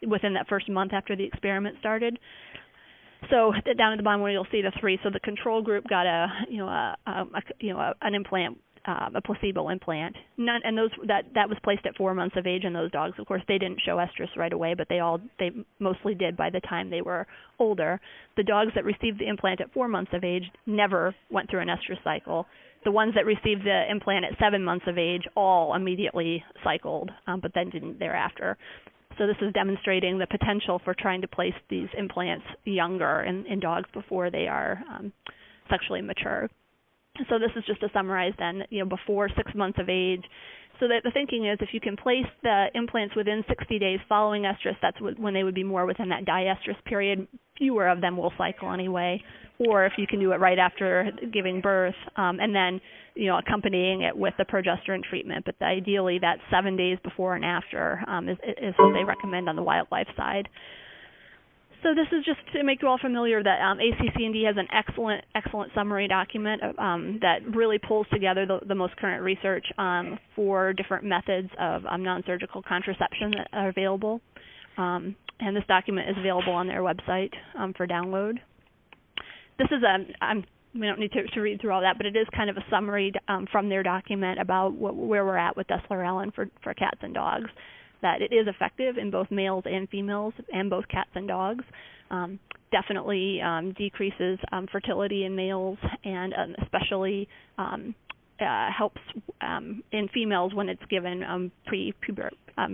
within that first month after the experiment started. So down at the bottom where you'll see the 3. So the control group got an implant, a placebo implant. That was placed at 4 months of age in those dogs. Of course, they didn't show estrus right away, but they mostly did by the time they were older. The dogs that received the implant at 4 months of age never went through an estrus cycle. The ones that received the implant at 7 months of age all immediately cycled, but then didn't thereafter. So this is demonstrating the potential for trying to place these implants younger in dogs before they are sexually mature. So this is just to summarize then, before 6 months of age. So that the thinking is if you can place the implants within 60 days following estrus, that's when they would be more within that diestrus period. Fewer of them will cycle anyway. Or if you can do it right after giving birth, and then, accompanying it with the progesterone treatment. But ideally, that 7 days before and after is what they recommend on the wildlife side. So this is just to make you all familiar that ACC&D has an excellent summary document that really pulls together the most current research for different methods of non-surgical contraception that are available. And this document is available on their website for download. This is we don't need to read through all that, but it is kind of a summary from their document about where we're at with deslorelin for cats and dogs. That it is effective in both males and females and both cats and dogs. Definitely decreases fertility in males and especially helps in females when it's given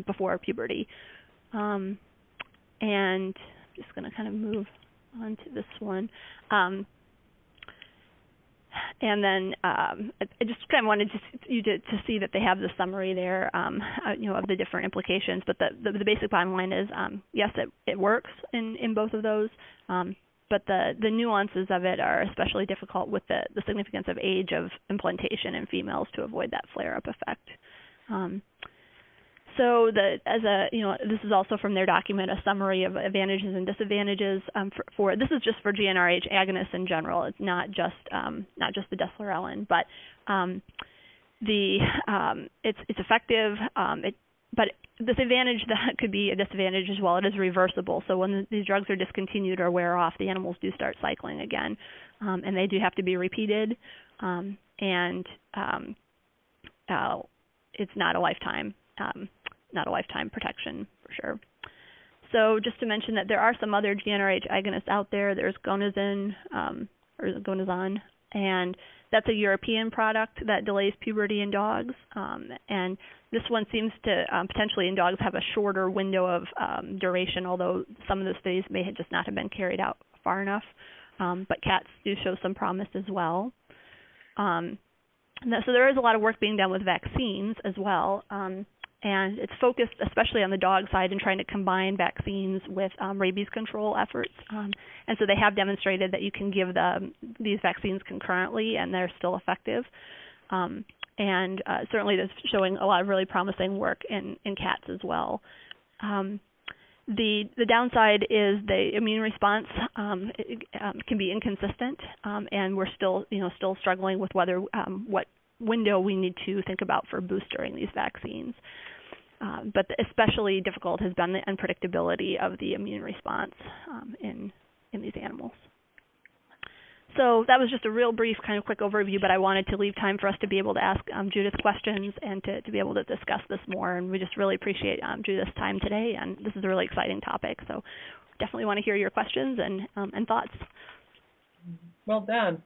before puberty. And just going to kind of move on to this one. And then I just kind of wanted you to see that they have the summary there, of the different implications. But the basic bottom line is, yes, it works in both of those. But the nuances of it are especially difficult with the significance of age of implantation in females to avoid that flare-up effect. So this is also from their document, a summary of advantages and disadvantages for this is just for GnRH agonists in general. It's not just the deslorelin, but it's effective. but this advantage that could be a disadvantage as well. It is reversible. So when these drugs are discontinued or wear off, the animals do start cycling again, and they do have to be repeated. It's not a lifetime protection for sure. So just to mention that there are some other GnRH agonists out there. There's Gonazin, and that's a European product that delays puberty in dogs. And this one seems to potentially in dogs have a shorter window of duration, although some of the studies may just not have been carried out far enough. But cats do show some promise as well. So there is a lot of work being done with vaccines as well. And it's focused especially on the dog side and trying to combine vaccines with rabies control efforts. And so they have demonstrated that you can give these vaccines concurrently and they're still effective. Certainly there's showing a lot of really promising work in cats as well. The downside is the immune response can be inconsistent, and we're still struggling with whether what window we need to think about for boostering these vaccines. But especially difficult has been the unpredictability of the immune response in these animals. So that was just a real brief kind of quick overview, but I wanted to leave time for us to be able to ask Judith questions and to be able to discuss this more. And we just really appreciate Judith's time today, and this is a really exciting topic. So definitely want to hear your questions and thoughts. Well done.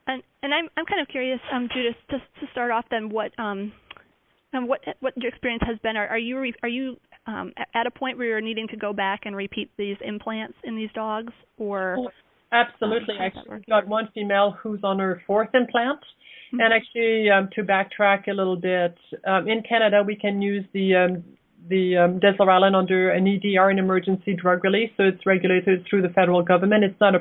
And I'm kind of curious, Judith, to start off then, what your experience has been. Are you at a point where you're needing to go back and repeat these implants in these dogs, or? Oh, absolutely. Actually, we've got one female who's on her 4th implant. Mm-hmm. And actually, to backtrack a little bit, in Canada we can use the deslorelin under an EDR, an emergency drug release, so it's regulated through the federal government. It's not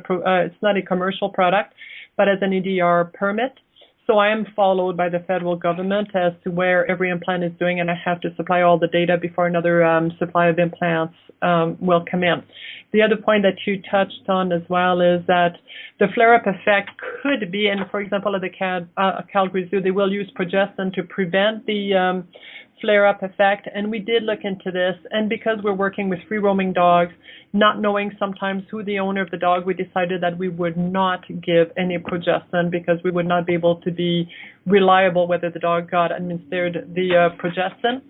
a commercial product, but as an EDR permit. So I am followed by the federal government as to where every implant is doing, and I have to supply all the data before another supply of implants will come in. The other point that you touched on as well is that the flare-up effect could be, and for example, at the Calgary Zoo, they will use progestin to prevent the flare-up effect, and we did look into this, and because we're working with free-roaming dogs, not knowing sometimes who the owner of the dog, we decided that we would not give any progestin because we would not be able to be reliable whether the dog got administered the progestin.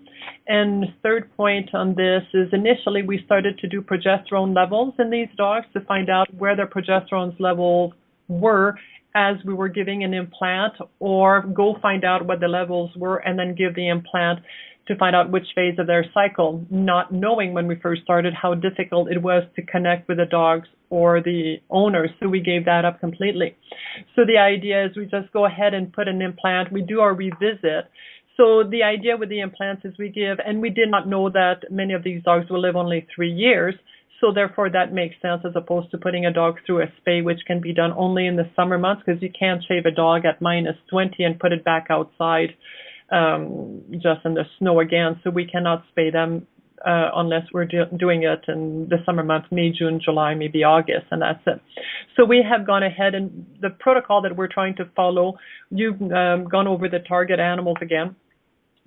And third point on this is initially we started to do progesterone levels in these dogs to find out where their progesterone levels were as we were giving an implant, or go find out what the levels were and then give the implant to find out which phase of their cycle, not knowing when we first started how difficult it was to connect with the dogs or the owners, so we gave that up completely. So the idea is we just go ahead and put an implant, we do our revisit. So the idea with the implants is we give, and we did not know that many of these dogs will live only 3 years, so therefore that makes sense as opposed to putting a dog through a spay, which can be done only in the summer months, because you can't shave a dog at -20 and put it back outside just in the snow again. So we cannot spay them unless we're doing it in the summer months, May, June, July, maybe August, and that's it. So we have gone ahead, and the protocol that we're trying to follow, you've gone over the target animals again.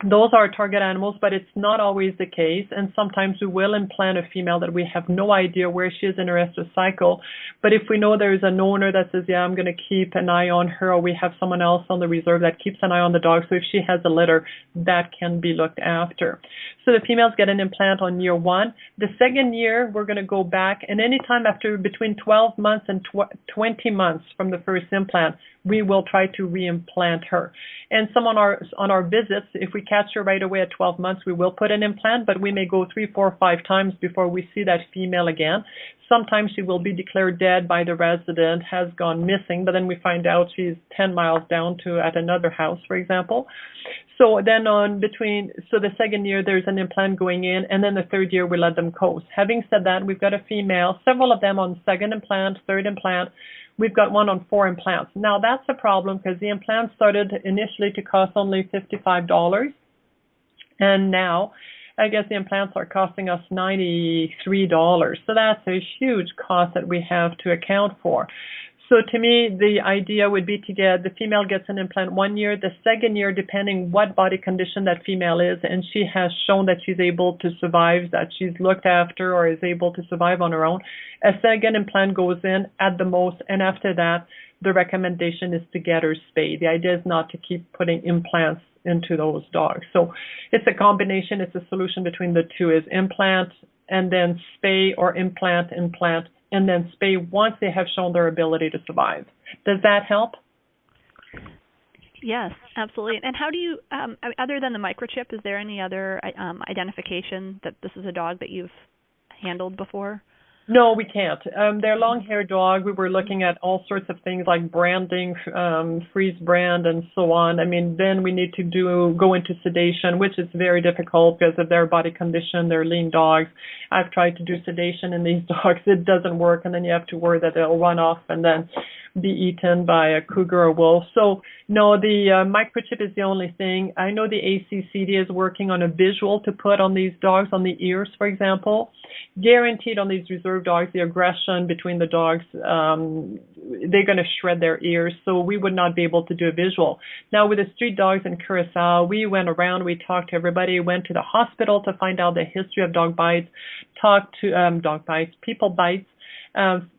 Those are target animals, but it's not always the case, and sometimes we will implant a female that we have no idea where she is in her estrous cycle. But if we know there's an owner that says, yeah, I'm going to keep an eye on her, or we have someone else on the reserve that keeps an eye on the dog, so if she has a litter, that can be looked after. So the females get an implant on year 1. The second year, we're going to go back, and anytime after between 12 months and 20 months from the first implant, we will try to reimplant her. And some on our visits, if we catch her right away at 12 months, we will put an implant, but we may go 3, 4, 5 times before we see that female again. Sometimes she will be declared dead by the resident, has gone missing, but then we find out she's 10 miles down to at another house, for example. So then the second year there's an implant going in, and then the third year we let them coast. Having said that, we've got a female, several of them on second implant, third implant. We've got one on 4 implants. Now that's a problem because the implant started initially to cost only $55, and now I guess the implants are costing us $93. So that's a huge cost that we have to account for. So to me, the idea would be to get the female gets an implant 1 year, the second year, depending what body condition that female is, and she has shown that she's able to survive, that she's looked after or is able to survive on her own, a second implant goes in at the most, and after that, the recommendation is to get her spayed. The idea is not to keep putting implants into those dogs. So it's a combination, it's a solution between the two, is implant and then spay, or implant, and then spay once they have shown their ability to survive. Does that help? Yes, absolutely. And how do you, other than the microchip, is there any other identification that this is a dog that you've handled before? No, we can't. They're long-haired dog. We were looking at all sorts of things like branding, freeze brand, and so on. I mean, then we need to go into sedation, which is very difficult because of their body condition. They're lean dogs. I've tried to do sedation in these dogs. It doesn't work, and then you have to worry that they'll run off and then be eaten by a cougar or wolf. So, no, the microchip is the only thing. I know the ACCD is working on a visual to put on these dogs, on the ears, for example. Guaranteed on these reserve dogs, the aggression between the dogs, they're going to shred their ears, so we would not be able to do a visual. Now, with the street dogs in Curacao, we went around, we talked to everybody, went to the hospital to find out the history of dog bites, talked to people bites,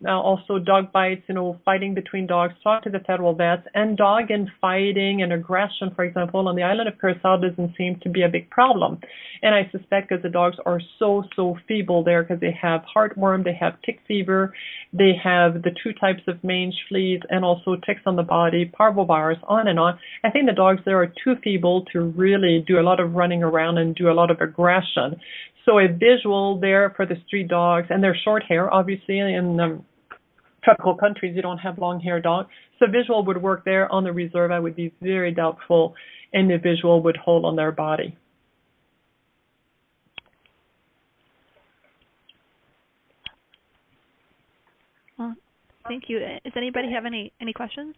also dog bites, fighting between dogs, talk to the federal vets, and dog infighting and aggression, for example, on the island of Curacao doesn't seem to be a big problem. And I suspect because the dogs are so feeble there, because they have heartworm, they have tick fever, they have the 2 types of mange fleas, and also ticks on the body, parvovirus, on and on. I think the dogs there are too feeble to really do a lot of running around and do a lot of aggression. So a visual there for the street dogs, and they're short hair, obviously, in tropical countries you don't have long hair dogs. So visual would work there. On the reserve, I would be very doubtful any visual would hold on their body. Well, thank you. Does anybody have any questions?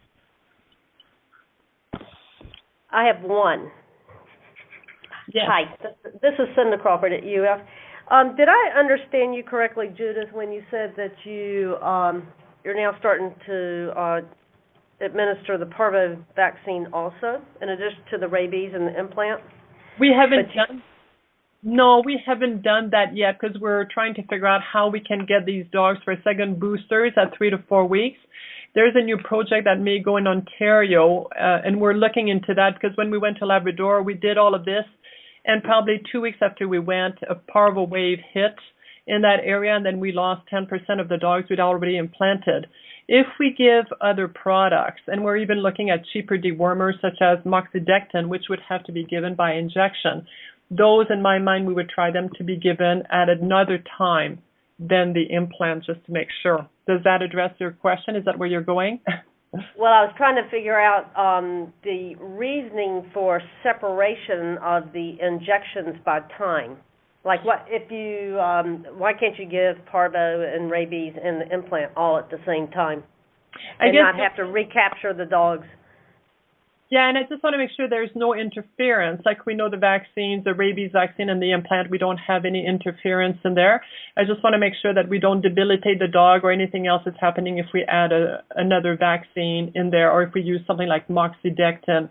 I have one. Yes. Hi, this is Cinda Crawford at UF. Did I understand you correctly, Judith, when you said that you're now starting to administer the parvo vaccine also, in addition to the rabies and the implant? We haven't done that yet, because we're trying to figure out how we can get these dogs for second boosters at 3 to 4 weeks. There's a new project that may go in Ontario, and we're looking into that, because when we went to Labrador, we did all of this, and probably 2 weeks after we went, a parvo wave hit in that area, and then we lost 10% of the dogs we'd already implanted. If we give other products, and we're even looking at cheaper dewormers such as moxidectin, which would have to be given by injection, those, in my mind, we would try them to be given at another time than the implant, just to make sure. Does that address your question? Is that where you're going? Well, I was trying to figure out the reasoning for separation of the injections by time. Like, what if you? Why can't you give parvo and rabies and the implant all at the same time, and not have to recapture the dogs? Yeah, and I just want to make sure there's no interference. Like, we know the vaccines, the rabies vaccine and the implant, we don't have any interference in there. I just want to make sure that we don't debilitate the dog or anything else that's happening if we add another vaccine in there, or if we use something like moxidectin.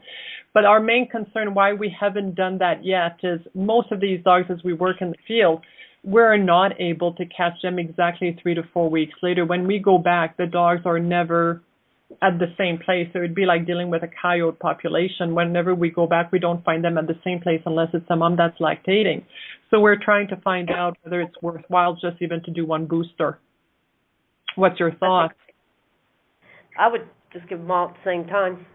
But our main concern why we haven't done that yet is most of these dogs, as we work in the field, we're not able to catch them exactly 3 to 4 weeks later. When we go back, the dogs are never at the same place. So it'd be like dealing with a coyote population. Whenever we go back, we don't find them at the same place unless it's a mom that's lactating. So we're trying to find out whether it's worthwhile just even to do one booster. What's your thought? I would just give them all at the same time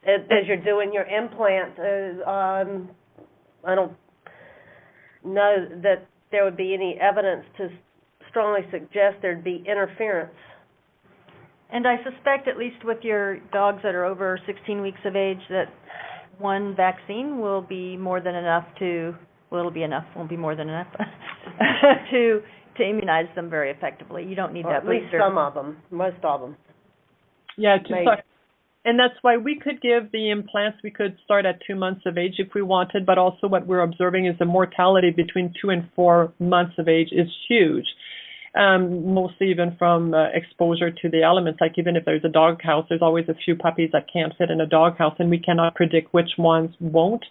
as you're doing your implant. I don't know that there would be any evidence to strongly suggest there'd be interference. And I suspect, at least with your dogs that are over 16 weeks of age, that one vaccine will be more than enough it'll be enough, won't be more than enough, to immunize them very effectively. You don't need that booster. At least some of them, most of them. Yeah, and that's why we could give the implants, we could start at 2 months of age if we wanted, but also what we're observing is the mortality between 2 and 4 months of age is huge. mostly even from exposure to the elements. Like even if there's a dog house, there's always a few puppies that can't fit in a dog house, and we cannot predict which ones won't.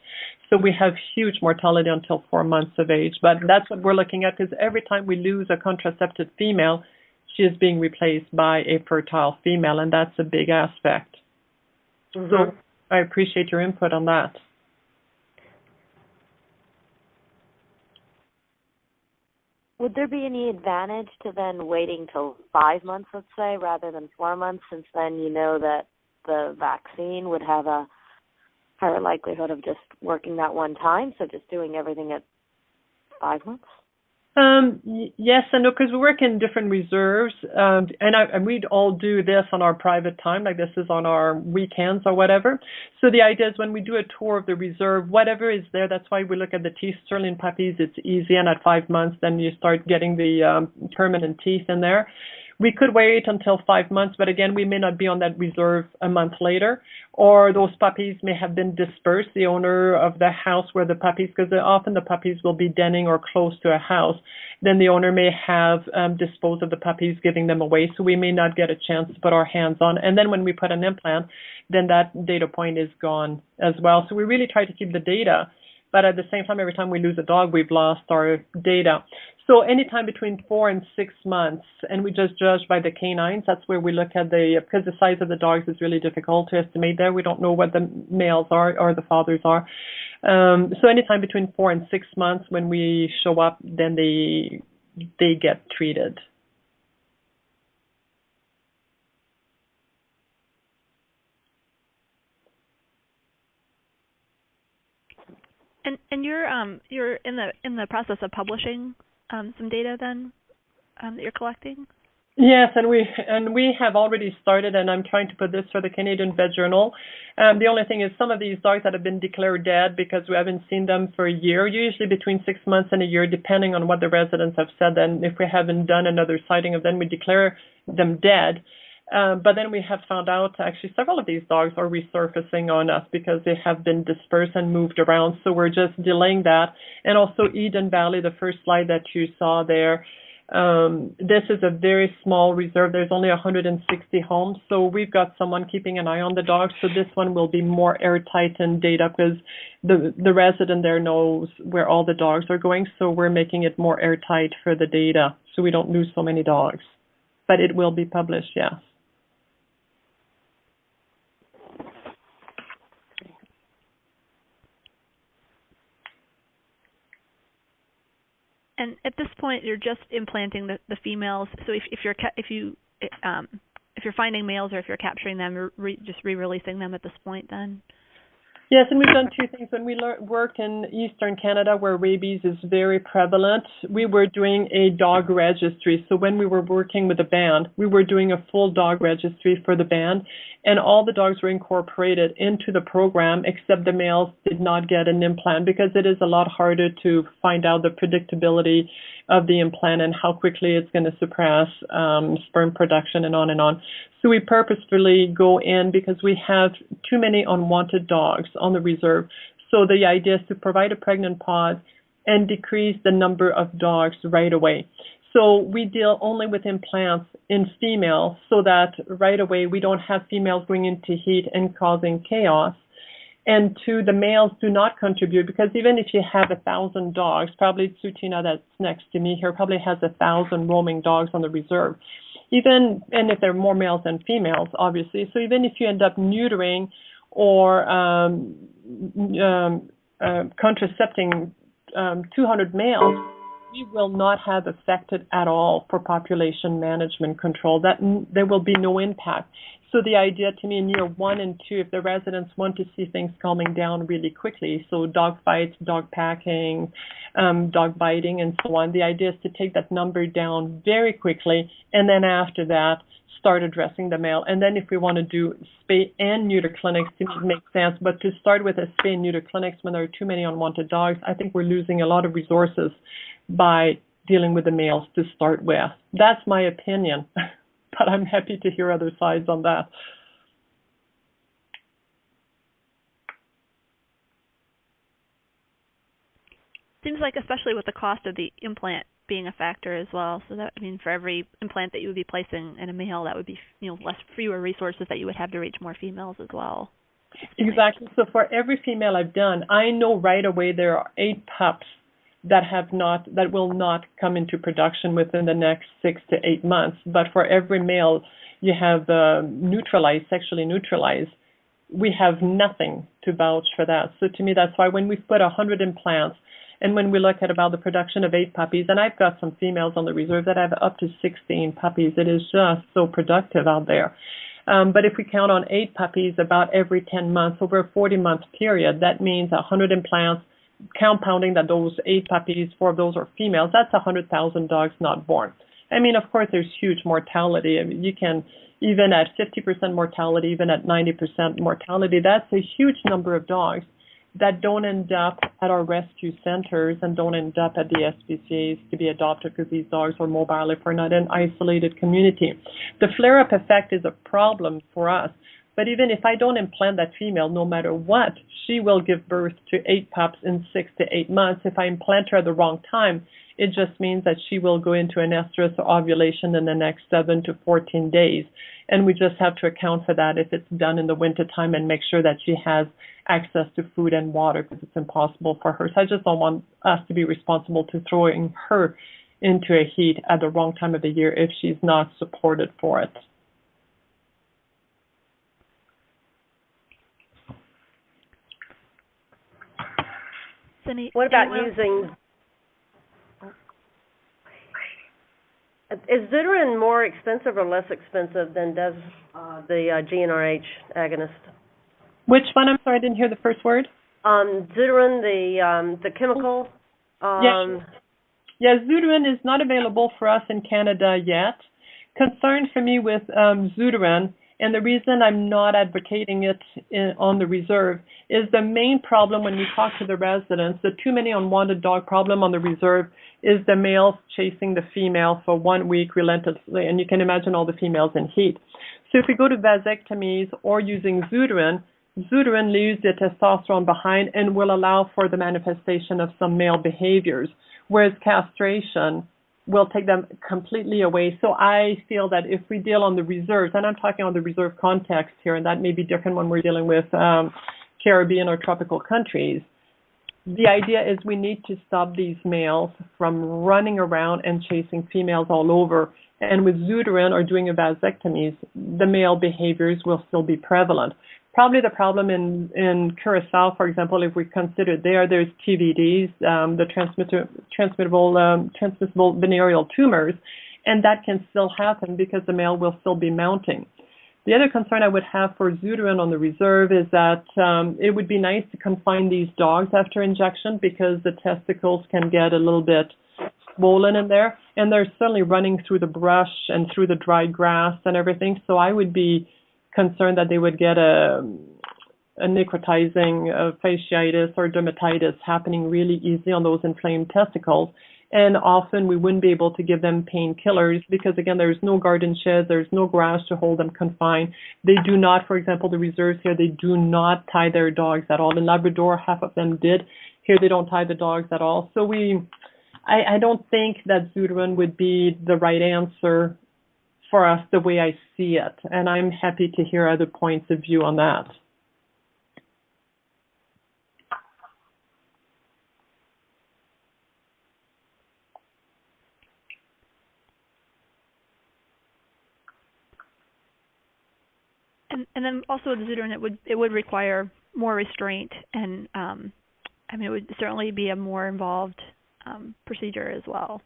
So we have huge mortality until 4 months of age. But that's what we're looking at, because every time we lose a contraceptive female, she is being replaced by a fertile female, and that's a big aspect. Mm-hmm. So I appreciate your input on that. Would there be any advantage to then waiting till 5 months, let's say, rather than 4 months, since then you know that the vaccine would have a higher likelihood of just working that one time, so just doing everything at 5 months? Yes and no, because we work in different reserves, and we'd all do this on our private time, like this is on our weekends or whatever. So the idea is when we do a tour of the reserve, whatever is there, that's why we look at the teeth. Sterling puppies, it's easy, and at 5 months, then you start getting the permanent teeth in there. We could wait until 5 months, but again, we may not be on that reserve a month later, or those puppies may have been dispersed. The owner of the house where the puppies, because often the puppies will be denning or close to a house, then the owner may have disposed of the puppies, giving them away, so we may not get a chance to put our hands on. And then when we put an implant, then that data point is gone as well. So we really try to keep the data, but at the same time, every time we lose a dog, we've lost our data. So anytime between 4 and 6 months, and we just judge by the canines, that's where we look at because the size of the dogs is really difficult to estimate there. We don't know what the males are or the fathers are. So anytime between 4 and 6 months when we show up, then they get treated. And you're in the process of publishing some data then that you're collecting? Yes, and we have already started, and I'm trying to put this for the Canadian Vet Journal. The only thing is some of these dogs that have been declared dead because we haven't seen them for a year, usually between 6 months and a year, depending on what the residents have said. And if we haven't done another sighting of them, we declare them dead. But then we have found out actually several of these dogs are resurfacing on us because they have been dispersed and moved around. So we're just delaying that. And also Eden Valley, the first slide that you saw there, this is a very small reserve. There's only 160 homes. So we've got someone keeping an eye on the dogs. So this one will be more airtight in data because the resident there knows where all the dogs are going. So we're making it more airtight for the data so we don't lose so many dogs. But it will be published, yes. And at this point, you're just implanting the females. So if you're finding males or if you're capturing them, you're just re-releasing them at this point, then. Yes, and we've done two things. When we worked in Eastern Canada, where rabies is very prevalent, we were doing a dog registry. So when we were working with the band, we were doing a full dog registry for the band, and all the dogs were incorporated into the program, except the males did not get an implant because it is a lot harder to find out the predictability of the implant and how quickly it's going to suppress sperm production and on and on. So we purposefully go in because we have too many unwanted dogs on the reserve. So the idea is to provide a pregnant pause and decrease the number of dogs right away. So we deal only with implants in females so that right away we don't have females going into heat and causing chaos. And two, the males do not contribute because even if you have 1,000 dogs, probably Sutina that's next to me here probably has 1,000 roaming dogs on the reserve. And if there are more males than females, obviously. So even if you end up neutering or contracepting 200 males, we will not have affected at all for population management control. There will be no impact. So the idea to me in year 1 and 2, if the residents want to see things calming down really quickly, so dog fights, dog packing, dog biting, and so on, the idea is to take that number down very quickly, and then after that, start addressing the male. And then if we want to do spay and neuter clinics, to me it makes sense. But to start with a spay and neuter clinics when there are too many unwanted dogs, I think we're losing a lot of resources by dealing with the males to start with. That's my opinion. But I'm happy to hear other sides on that. Seems like, especially with the cost of the implant being a factor as well. So that, I mean, for every implant that you would be placing in a male, that would be, fewer resources that you would have to reach more females as well. Exactly. So for every female I've done, I know right away there are 8 pups that will not come into production within the next 6 to 8 months. But for every male you have sexually neutralized, we have nothing to vouch for that. So to me, that's why when we've put 100 implants, and when we look at about the production of 8 puppies, and I've got some females on the reserve that have up to 16 puppies, it is just so productive out there. But if we count on 8 puppies about every 10 months, over a 40-month period, that means 100 implants, compounding that those 8 puppies, 4 of those are females, that's 100,000 dogs not born. I mean, of course, there's huge mortality. I mean, you can, even at 50% mortality, even at 90% mortality, that's a huge number of dogs that don't end up at our rescue centers and don't end up at the SPCAs to be adopted because these dogs are mobile if we're not in an isolated community. The flare-up effect is a problem for us, but even if I don't implant that female, no matter what, she will give birth to 8 pups in 6 to 8 months. If I implant her at the wrong time, it just means that she will go into an estrus or ovulation in the next 7 to 14 days. And we just have to account for that if it's done in the wintertime and make sure that she has access to food and water because it's impossible for her. So I just don't want us to be responsible to throwing her into a heat at the wrong time of the year if she's not supported for it. What about using... Is Deuteron more expensive or less expensive than does the GnRH agonist? Which one? I'm sorry, I didn't hear the first word. Deuteron, the chemical. Yes, Deuteron is not available for us in Canada yet. Concern for me with Deuteron, and the reason I'm not advocating it on the reserve, is the main problem when we talk to the residents, the too many unwanted dog problem on the reserve is the males chasing the female for 1 week relentlessly, and you can imagine all the females in heat. So if we go to vasectomies or using Deuteron leaves the testosterone behind and will allow for the manifestation of some male behaviors, whereas castration will take them completely away. So I feel that if we deal on the reserves, and I'm talking on the reserve context here, and that may be different when we're dealing with Caribbean or tropical countries, the idea is we need to stop these males from running around and chasing females all over. And with Deuteron or doing a vasectomies, the male behaviors will still be prevalent. Probably the problem in Curacao, for example, if we consider there's TVDs, the transmissible venereal tumors, and that can still happen because the male will still be mounting. The other concern I would have for Deuteron on the reserve is that it would be nice to confine these dogs after injection because the testicles can get a little bit swollen in there, and they're certainly running through the brush and through the dry grass and everything. So I would be concerned that they would get a necrotizing fasciitis or dermatitis happening really easily on those inflamed testicles. And often we wouldn't be able to give them painkillers because, again, there's no garden sheds, there's no grass to hold them confined. They do not, for example, the reserves here, they do not tie their dogs at all. In Labrador, half of them did. Here they don't tie the dogs at all. So I don't think that Deuteron would be the right answer for us the way I see it. And I'm happy to hear other points of view on that. And then also with Deuteron, it would require more restraint, and it would certainly be a more involved procedure as well,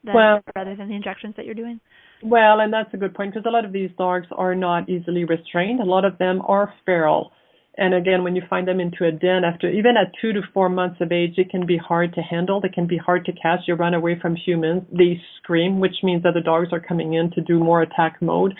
rather than the injections that you're doing. Well, and that's a good point because a lot of these dogs are not easily restrained. A lot of them are feral. And again, when you find them into a den even at 2 to 4 months of age, it can be hard to handle. They can be hard to catch. You run away from humans. They scream, which means that the dogs are coming in to do more attack mode.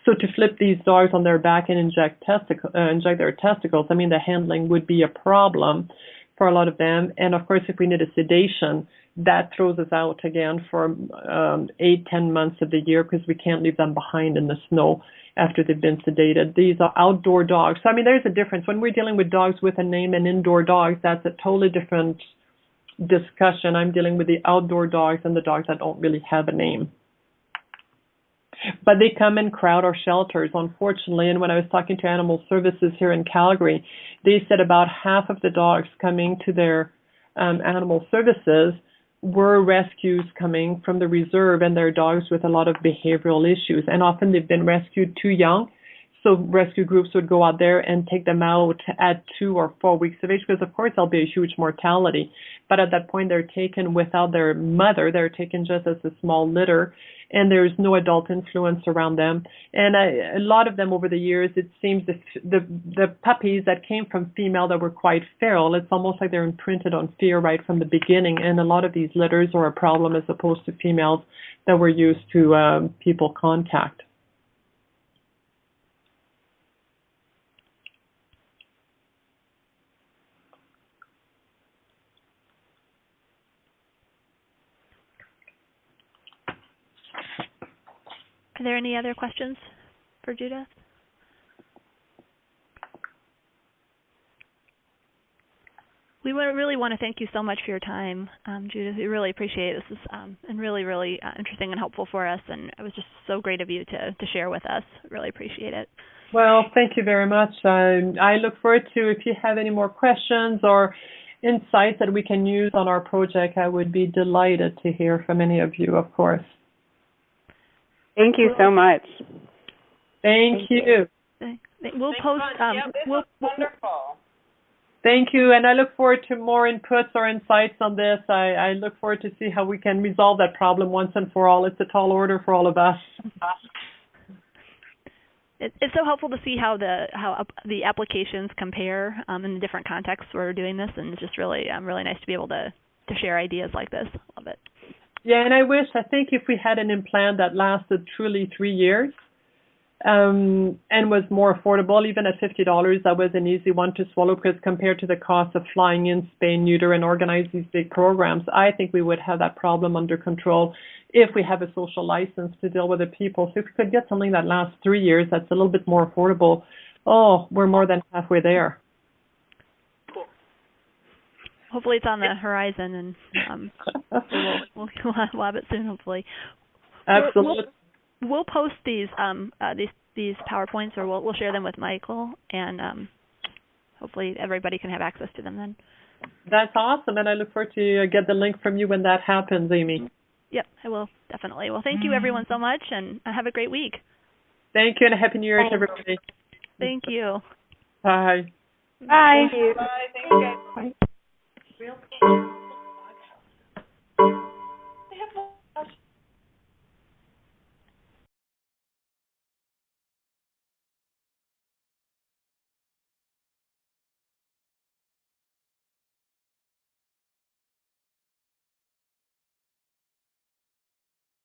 So to flip these dogs on their back and inject their testicles, the handling would be a problem for a lot of them. And of course, if we need a sedation, that throws us out again for 8-10 months of the year because we can't leave them behind in the snow after they've been sedated. These are outdoor dogs. So, there's a difference. When we're dealing with dogs with a name and indoor dogs, that's a totally different discussion. I'm dealing with the outdoor dogs and the dogs that don't really have a name. But they come and crowd our shelters, unfortunately. And when I was talking to Animal Services here in Calgary, they said about half of the dogs coming to their Animal Services were rescues coming from the reserve, and they're dogs with a lot of behavioral issues. And often they've been rescued too young. So rescue groups would go out there and take them out at 2 or 4 weeks of age, because of course there'll be a huge mortality. But at that point, they're taken without their mother. They're taken just as a small litter, and there's no adult influence around them. And a lot of them over the years, it seems the puppies that came from female that were quite feral, it's almost like they're imprinted on fear right from the beginning. And a lot of these litters are a problem as opposed to females that were used to people contact. Are there any other questions for Judith? We really want to thank you so much for your time, Judith. We really appreciate it. This is and really, really interesting and helpful for us, and it was just so great of you to share with us. Really appreciate it. Well, thank you very much. I look forward to, if you have any more questions or insights that we can use on our project, I would be delighted to hear from any of you, of course. Thank you so much. Thank you. We'll post. Wonderful. Thank you, and I look forward to more inputs or insights on this. I look forward to see how we can resolve that problem once and for all. It's a tall order for all of us. It's so helpful to see how the applications compare in the different contexts where we're doing this, and it's just really nice to be able to share ideas like this. Love it. Yeah, and I think if we had an implant that lasted truly 3 years and was more affordable, even at $50, that was an easy one to swallow, because compared to the cost of flying in, spay, neuter, and organize these big programs, I think we would have that problem under control if we have a social license to deal with the people. So if we could get something that lasts 3 years that's a little bit more affordable, we're more than halfway there. Hopefully it's on the horizon, and we'll have it soon. Hopefully, absolutely. We'll post these PowerPoints, or we'll share them with Michael, and hopefully everybody can have access to them then. That's awesome, and I look forward to get the link from you when that happens, Amie. Yep, I will definitely. Well, thank you everyone so much, and have a great week. Thank you, and a happy New Year to everybody. Thank you. Bye. Bye. Thank you. Bye. Thanks, guys. Bye.